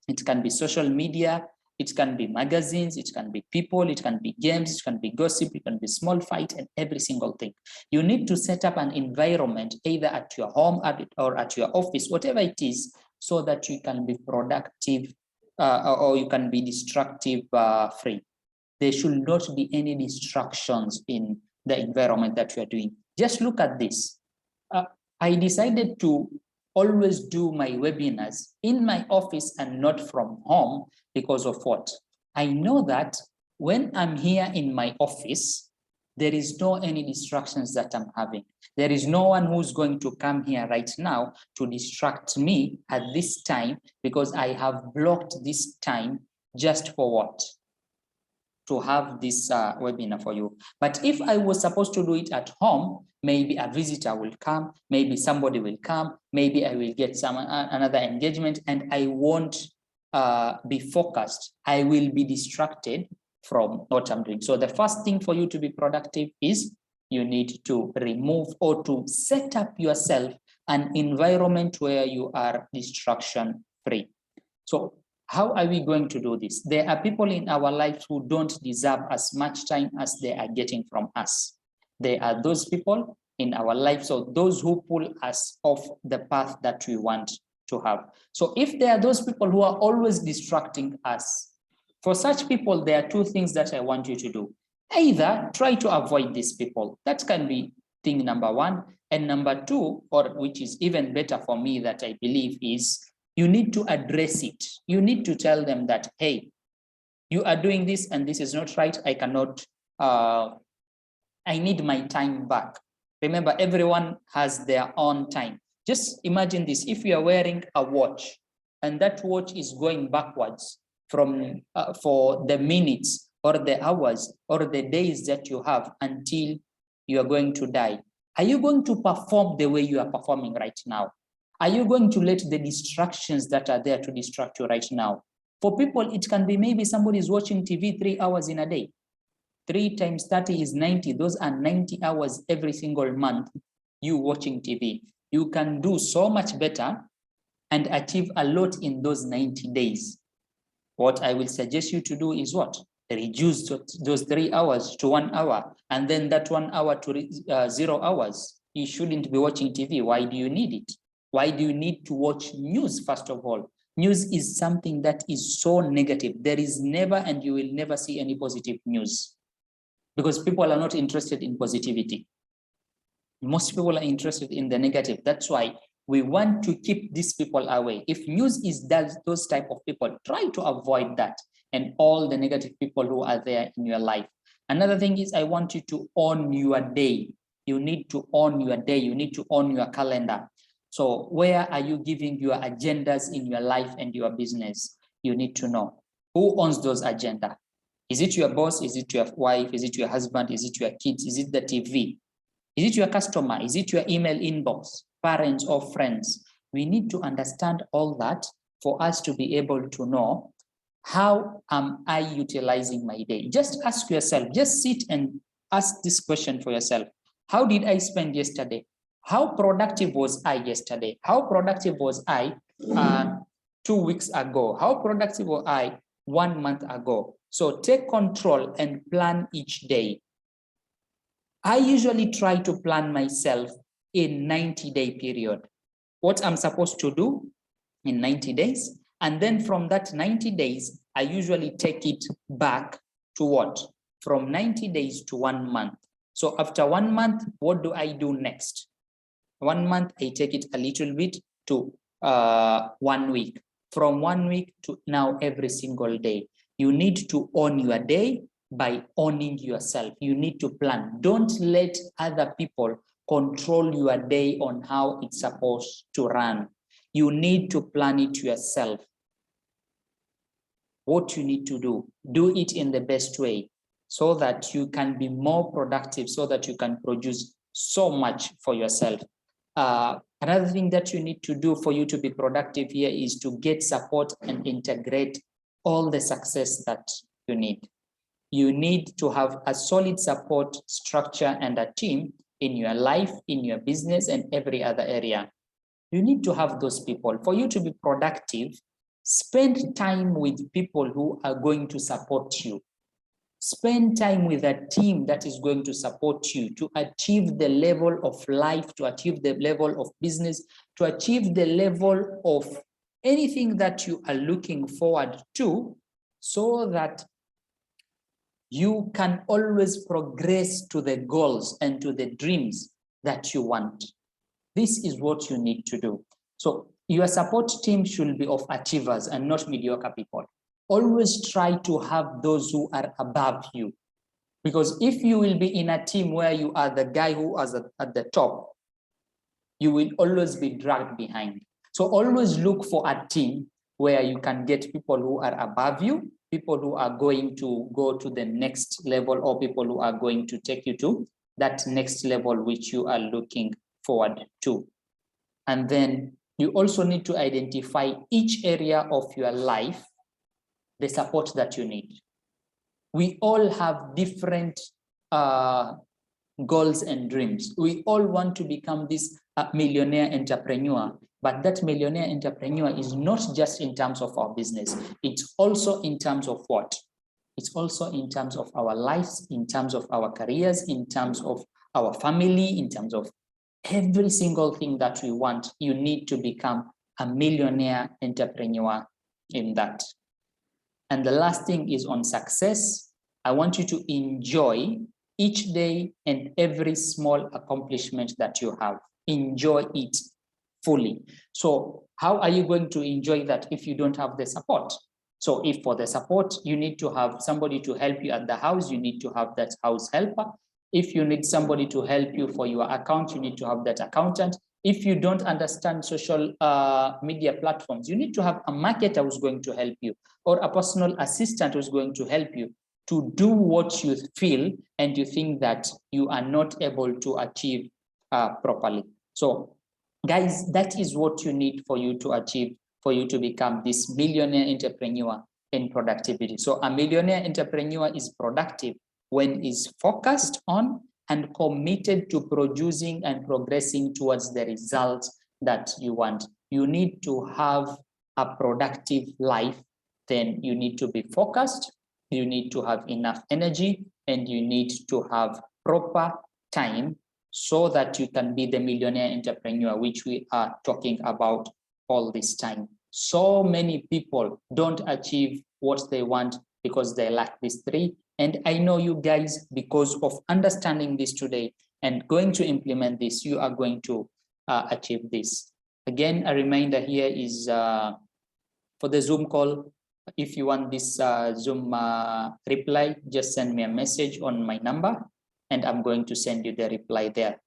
it can be social media, it can be magazines, it can be people, it can be games, it can be gossip, it can be small fight, and every single thing. You need to set up an environment either at your home or at your office, whatever it is, so that you can be productive or you can be distractive free. There should not be any distractions in the environment that you are doing. Just look at this. I decided to always do my webinars in my office and not from home because of what? I know that when I'm here in my office, there is no any distractions that I'm having. There is no one who's going to come here right now to distract me at this time because I have blocked this time just for what? To have this webinar for you. But if I was supposed to do it at home, maybe a visitor will come, maybe somebody will come, maybe I will get another engagement and I won't be focused. I will be distracted from what I'm doing. So the first thing for you to be productive is you need to remove or to set up yourself an environment where you are distraction free. So how are we going to do this? There are people in our lives who don't deserve as much time as they are getting from us. There are those people in our lives, so those who pull us off the path that we want to have. So if there are those people who are always distracting us, for such people, there are two things that I want you to do. Either try to avoid these people. That can be thing number one. And number two, or which is even better for me that I believe is, you need to address it. You need to tell them that, hey, you are doing this and this is not right. I cannot, I need my time back. Remember, everyone has their own time. Just imagine this, if you are wearing a watch and that watch is going backwards from for the minutes or the hours or the days that you have until you are going to die, are you going to perform the way you are performing right now? Are you going to let the distractions that are there to distract you right now? For people, it can be maybe somebody is watching TV 3 hours in a day. 3 times 30 is 90. Those are 90 hours every single month you watching TV. You can do so much better and achieve a lot in those 90 days. What I will suggest you to do is what? Reduce those 3 hours to 1 hour, and then that 1 hour to 0 hours. You shouldn't be watching TV. Why do you need it? Why do you need to watch news, first of all? News is something that is so negative. There is never and you will never see any positive news because people are not interested in positivity. Most people are interested in the negative. That's why we want to keep these people away. If news is those type of people, try to avoid that and all the negative people who are there in your life. Another thing is I want you to own your day. You need to own your day. You need to own your calendar. So where are you giving your agendas in your life and your business? You need to know who owns those agendas. Is it your boss? Is it your wife? Is it your husband? Is it your kids? Is it the TV? Is it your customer? Is it your email inbox, parents or friends? We need to understand all that for us to be able to know, how am I utilizing my day? Just ask yourself, just sit and ask this question for yourself. How did I spend yesterday? How productive was I yesterday? How productive was I 2 weeks ago? How productive was I 1 month ago? So take control and plan each day. I usually try to plan myself in 90-day period. What I'm supposed to do in 90 days. And then from that 90 days, I usually take it back to what? From 90 days to 1 month. So after 1 month, what do I do next? 1 month, I take it a little bit to 1 week. From 1 week to now every single day. You need to own your day by owning yourself. You need to plan. Don't let other people control your day on how it's supposed to run. You need to plan it yourself. What you need to do it in the best way so that you can be more productive, so that you can produce so much for yourself. Another thing that you need to do for you to be productive here is to get support and integrate all the success that you need. You need to have a solid support structure and a team in your life, in your business, and every other area. You need to have those people. For you to be productive, spend time with people who are going to support you. Spend time with a team that is going to support you to achieve the level of life, to achieve the level of business, to achieve the level of anything that you are looking forward to, so that you can always progress to the goals and to the dreams that you want. This is what you need to do. So your support team should be of achievers and not mediocre people. Always try to have those who are above you. Because if you will be in a team where you are the guy who is at the top, you will always be dragged behind. So always look for a team where you can get people who are above you, people who are going to go to the next level, or people who are going to take you to that next level which you are looking forward to. And then you also need to identify each area of your life, the support that you need. We all have different goals and dreams. We all want to become this millionaire entrepreneur, but that millionaire entrepreneur is not just in terms of our business. It's also in terms of what? It's also in terms of our lives, in terms of our careers, in terms of our family, in terms of every single thing that we want. You need to become a millionaire entrepreneur in that. And the last thing is on success. I want you to enjoy each day and every small accomplishment that you have. Enjoy it fully. So how are you going to enjoy that if you don't have the support? So if for the support, you need to have somebody to help you at the house, you need to have that house helper. If you need somebody to help you for your account, you need to have that accountant. If you don't understand social media platforms, you need to have a marketer who's going to help you, or a personal assistant who's going to help you to do what you feel and you think that you are not able to achieve properly. So guys, that is what you need for you to achieve, for you to become this millionaire entrepreneur in productivity. So a millionaire entrepreneur is productive when is focused on and committed to producing and progressing towards the results that you want. You need to have a productive life, then you need to be focused, you need to have enough energy, and you need to have proper time so that you can be the millionaire entrepreneur, which we are talking about all this time. So many people don't achieve what they want because they lack these three. And I know you guys, because of understanding this today and going to implement this, you are going to achieve this. Again, a reminder here is for the Zoom call, if you want this Zoom reply, just send me a message on my number and I'm going to send you the reply there.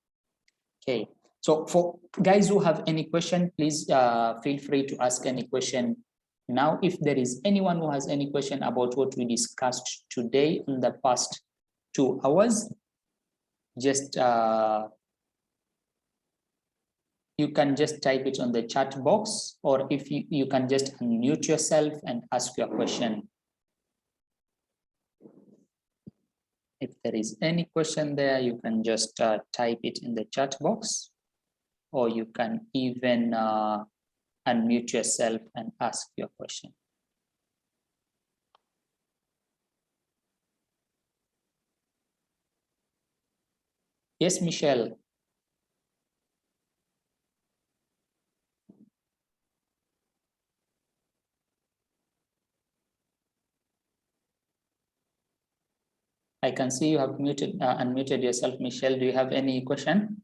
Okay, So for guys who have any question, please feel free to ask any question now. If there is anyone who has any question about what we discussed today in the past 2 hours, just you can just type it on the chat box, or if you can just unmute yourself and ask your question. If there is any question there, you can just type it in the chat box, or you can even unmute yourself and ask your question. Yes, Michelle. I can see you have unmuted yourself, Michelle. Do you have any question?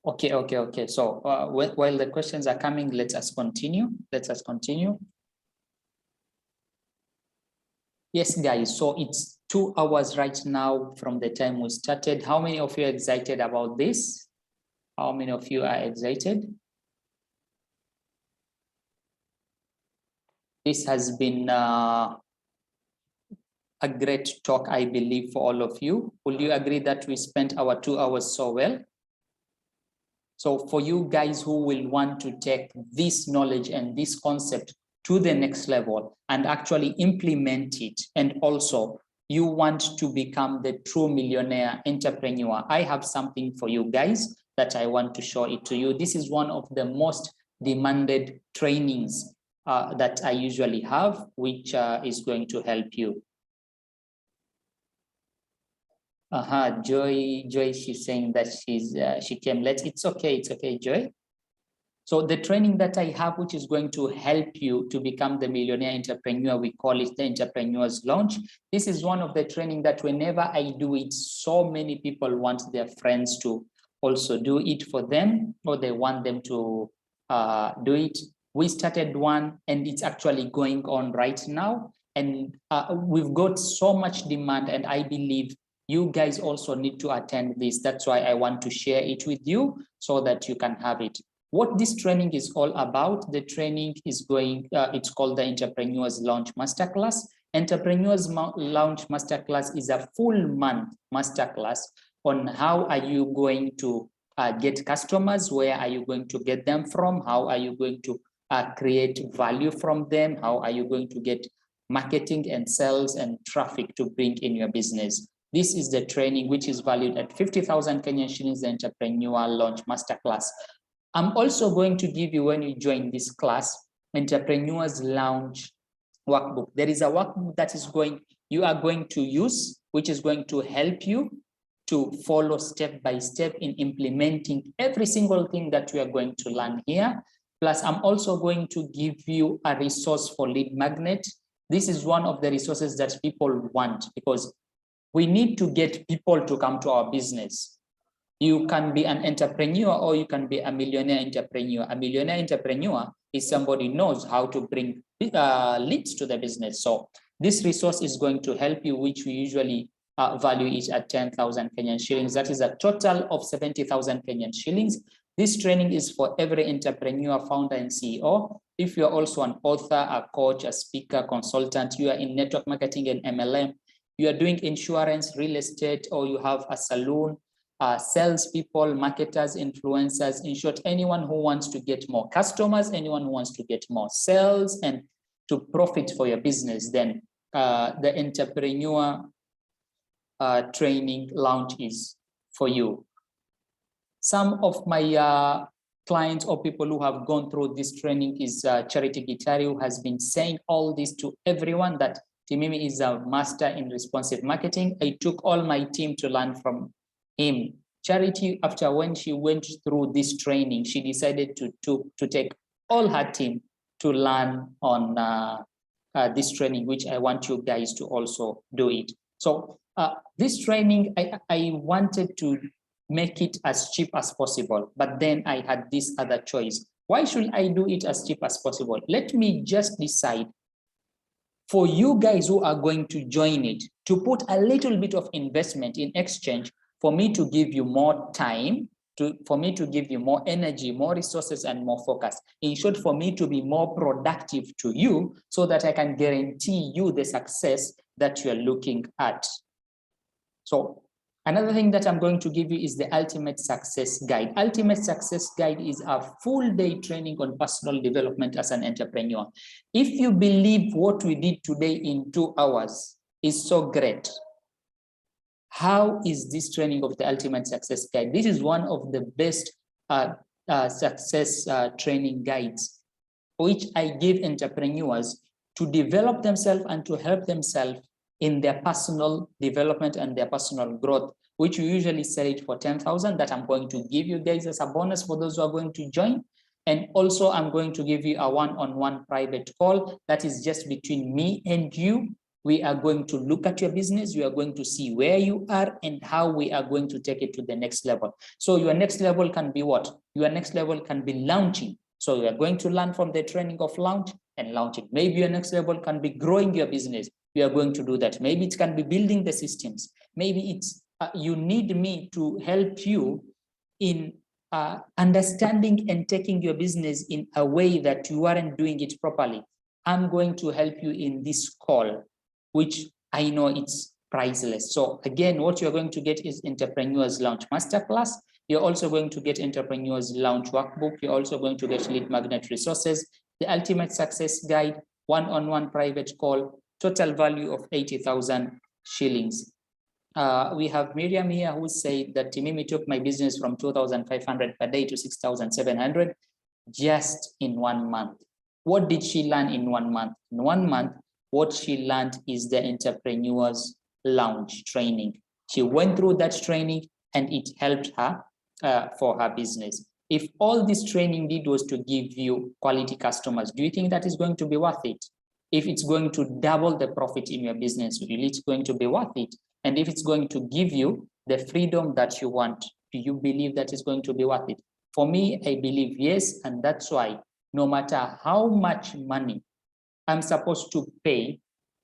Okay. So while the questions are coming, let us continue. Yes, guys, so it's 2 hours right now from the time we started. How many of you are excited about this? How many of you are excited? This has been a great talk, I believe, for all of you. Will you agree that we spent our 2 hours so well? So for you guys who will want to take this knowledge and this concept to the next level and actually implement it, and also you want to become the true millionaire entrepreneur, I have something for you guys that I want to show it to you. This is one of the most demanded trainings that I usually have, which is going to help you. Joy, she's saying that she came late. It's okay, Joy. So the training that I have, which is going to help you to become the millionaire entrepreneur, we call it the Entrepreneur's Launch. This is one of the training that whenever I do it, so many people want their friends to also do it for them, or they want them to do it. We started one and it's actually going on right now. And we've got so much demand, and I believe you guys also need to attend this. That's why I want to share it with you so that you can have it. What this training is all about, the training is going, it's called the Entrepreneur's Launch Masterclass. Entrepreneur's Launch Masterclass is a full month masterclass on how are you going to get customers, where are you going to get them from, how are you going to create value from them, how are you going to get marketing and sales and traffic to bring in your business. This is the training which is valued at 50,000 Kenyan shillings, the Entrepreneur Launch Masterclass. I'm also going to give you, when you join this class, Entrepreneur's Launch Workbook. There is a workbook that you are going to use, which is going to help you to follow step by step in implementing every single thing that we are going to learn here. Plus, I'm also going to give you a resource for lead magnet. This is one of the resources that people want, because we need to get people to come to our business. You can be an entrepreneur or you can be a millionaire entrepreneur. A millionaire entrepreneur is somebody who knows how to bring leads to the business. So this resource is going to help you, which we usually value it at 10,000 Kenyan shillings. That is a total of 70,000 Kenyan shillings. This training is for every entrepreneur, founder, and CEO. If you're also an author, a coach, a speaker, consultant, you are in network marketing and MLM, you are doing insurance, real estate, or you have a salon, salespeople, marketers, influencers, in short, anyone who wants to get more customers, anyone who wants to get more sales and to profit for your business, then the Entrepreneur Training Launch is for you. Some of my clients or people who have gone through this training is Charity Gitari, who has been saying all this to everyone, that Timimi is a master in responsive marketing. I took all my team to learn from him. Charity, after when she went through this training, she decided to take all her team to learn on this training, which I want you guys to also do it. So this training, I wanted to make it as cheap as possible. But then I had this other choice. Why should I do it as cheap as possible? Let me just decide for you guys who are going to join it to put a little bit of investment in exchange for me to give you more time, for me to give you more energy, more resources, and more focus. In short, for me to be more productive to you so that I can guarantee you the success that you're looking at. So another thing that I'm going to give you is the Ultimate Success Guide. Ultimate Success Guide is a full day training on personal development as an entrepreneur. If you believe what we did today in 2 hours is so great, how is this training of the Ultimate Success Guide? This is one of the best success training guides, which I give entrepreneurs to develop themselves and to help themselves in their personal development and their personal growth, which we usually sell it for 10,000, that I'm going to give you guys as a bonus for those who are going to join. And also I'm going to give you a one-on-one private call that is just between me and you. We are going to look at your business. We are going to see where you are and how we are going to take it to the next level. So your next level can be what? Your next level can be launching. So we are going to learn from the training of launch and launching. Maybe your next level can be growing your business. We are going to do that. Maybe it can be building the systems. Maybe it's you need me to help you in understanding and taking your business in a way that you aren't doing it properly. I'm going to help you in this call, which I know it's priceless. So again, what you're going to get is Entrepreneurs Launch Masterclass. You're also going to get Entrepreneurs Launch Workbook. You're also going to get Lead Magnet Resources, the Ultimate Success Guide, one-on-one private call, total value of 80,000 shillings. We have Miriam here who said that Mimi took my business from 2,500 per day to 6,700 just in 1 month. What did she learn in 1 month? In 1 month, what she learned is the Entrepreneurs Launch training. She went through that training and it helped her for her business. If all this training did was to give you quality customers, do you think that is going to be worth it? If it's going to double the profit in your business, really it's going to be worth it. And if it's going to give you the freedom that you want, do you believe that is going to be worth it? For me, I believe yes, and that's why no matter how much money I'm supposed to pay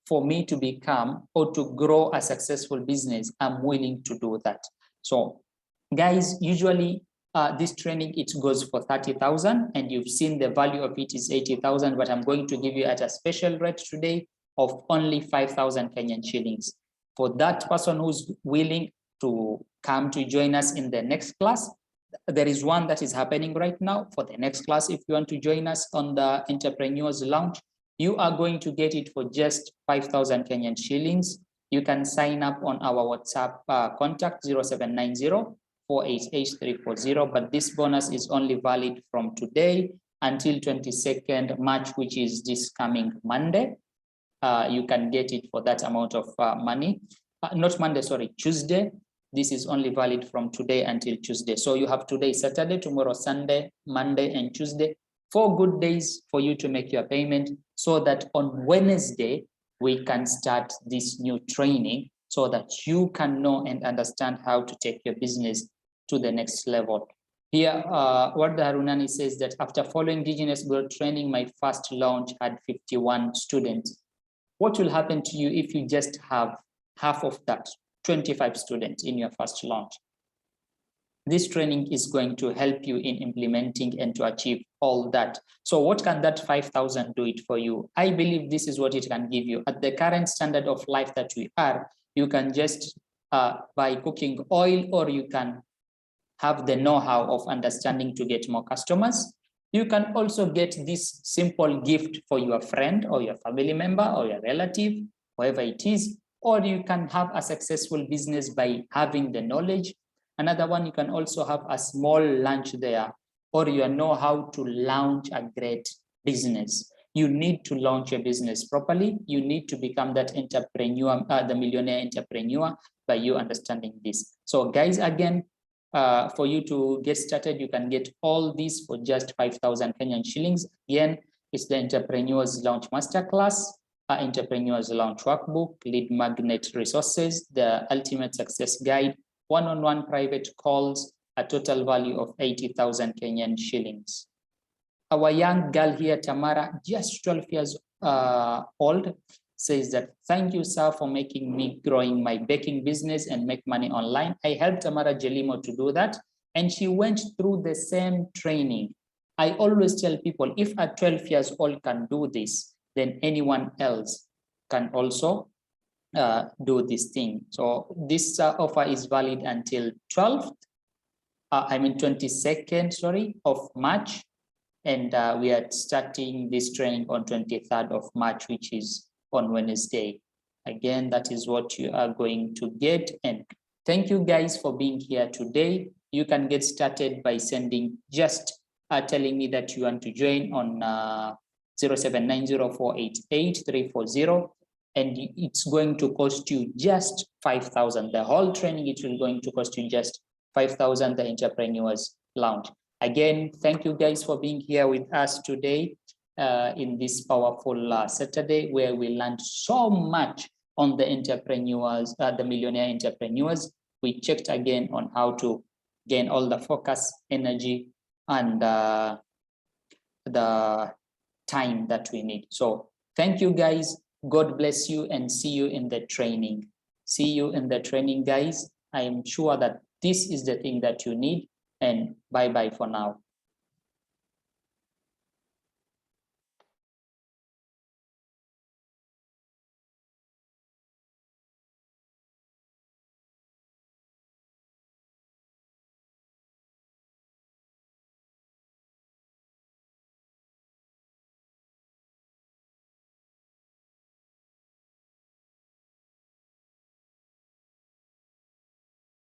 for me to become or to grow a successful business, I'm willing to do that. So guys, usually this training, it goes for 30,000 and you've seen the value of it is 80,000, but I'm going to give you at a special rate today of only 5,000 Kenyan shillings. For that person who's willing to come to join us in the next class, there is one that is happening right now. For the next class, if you want to join us on the Entrepreneurs Launch, you are going to get it for just 5,000 Kenyan shillings. You can sign up on our WhatsApp contact 0790-488-340, but this bonus is only valid from today until 22nd March, which is this coming Monday. You can get it for that amount of money. Not Monday, sorry, Tuesday. This is only valid from today until Tuesday. So you have today, Saturday, tomorrow, Sunday, Monday, and Tuesday. 4 good days for you to make your payment so that on Wednesday, we can start this new training so that you can know and understand how to take your business to the next level. Here, Warda Harunani says that after following indigenous growth training, my first launch had 51 students. What will happen to you if you just have half of that, 25 students in your first launch? This training is going to help you in implementing and to achieve all that. So what can that 5,000 do it for you? I believe this is what it can give you. At the current standard of life that we are, you can just buy cooking oil, or you can have the know-how of understanding to get more customers. You can also get this simple gift for your friend or your family member or your relative, whoever it is, or you can have a successful business by having the knowledge. Another one, you can also have a small lunch there, or you know how to launch a great business. You need to launch your business properly. You need to become that entrepreneur, the millionaire entrepreneur, by you understanding this. So guys, again, for you to get started, you can get all these for just 5,000 Kenyan shillings. Again, it's the Entrepreneurs Launch Masterclass, Entrepreneurs Launch Workbook, Lead Magnet Resources, the Ultimate Success Guide, one-on-one private calls, a total value of 80,000 Kenyan shillings. Our young girl here, Tamara, just 12 years old, says that, thank you, sir, for making me growing my baking business and make money online. I helped Tamara Jelimo to do that, and she went through the same training. I always tell people, if a 12 years old can do this, then anyone else can also do this thing. So this offer is valid until 22nd, sorry, of March. And we are starting this training on 23rd of March, which is on Wednesday. Again, that is what you are going to get. And thank you guys for being here today. You can get started by sending, just telling me that you want to join on 0790488340. And it's going to cost you just 5,000. The whole training, it will going to cost you just 5,000, the Entrepreneurs Lounge. Again, thank you guys for being here with us today in this powerful Saturday, where we learned so much on the entrepreneurs, the millionaire entrepreneurs. We checked again on how to gain all the focus, energy, and the time that we need. So thank you guys. God bless you, and see you in the training. See you in the training, guys. I am sure that this is the thing that you need, and bye-bye for now.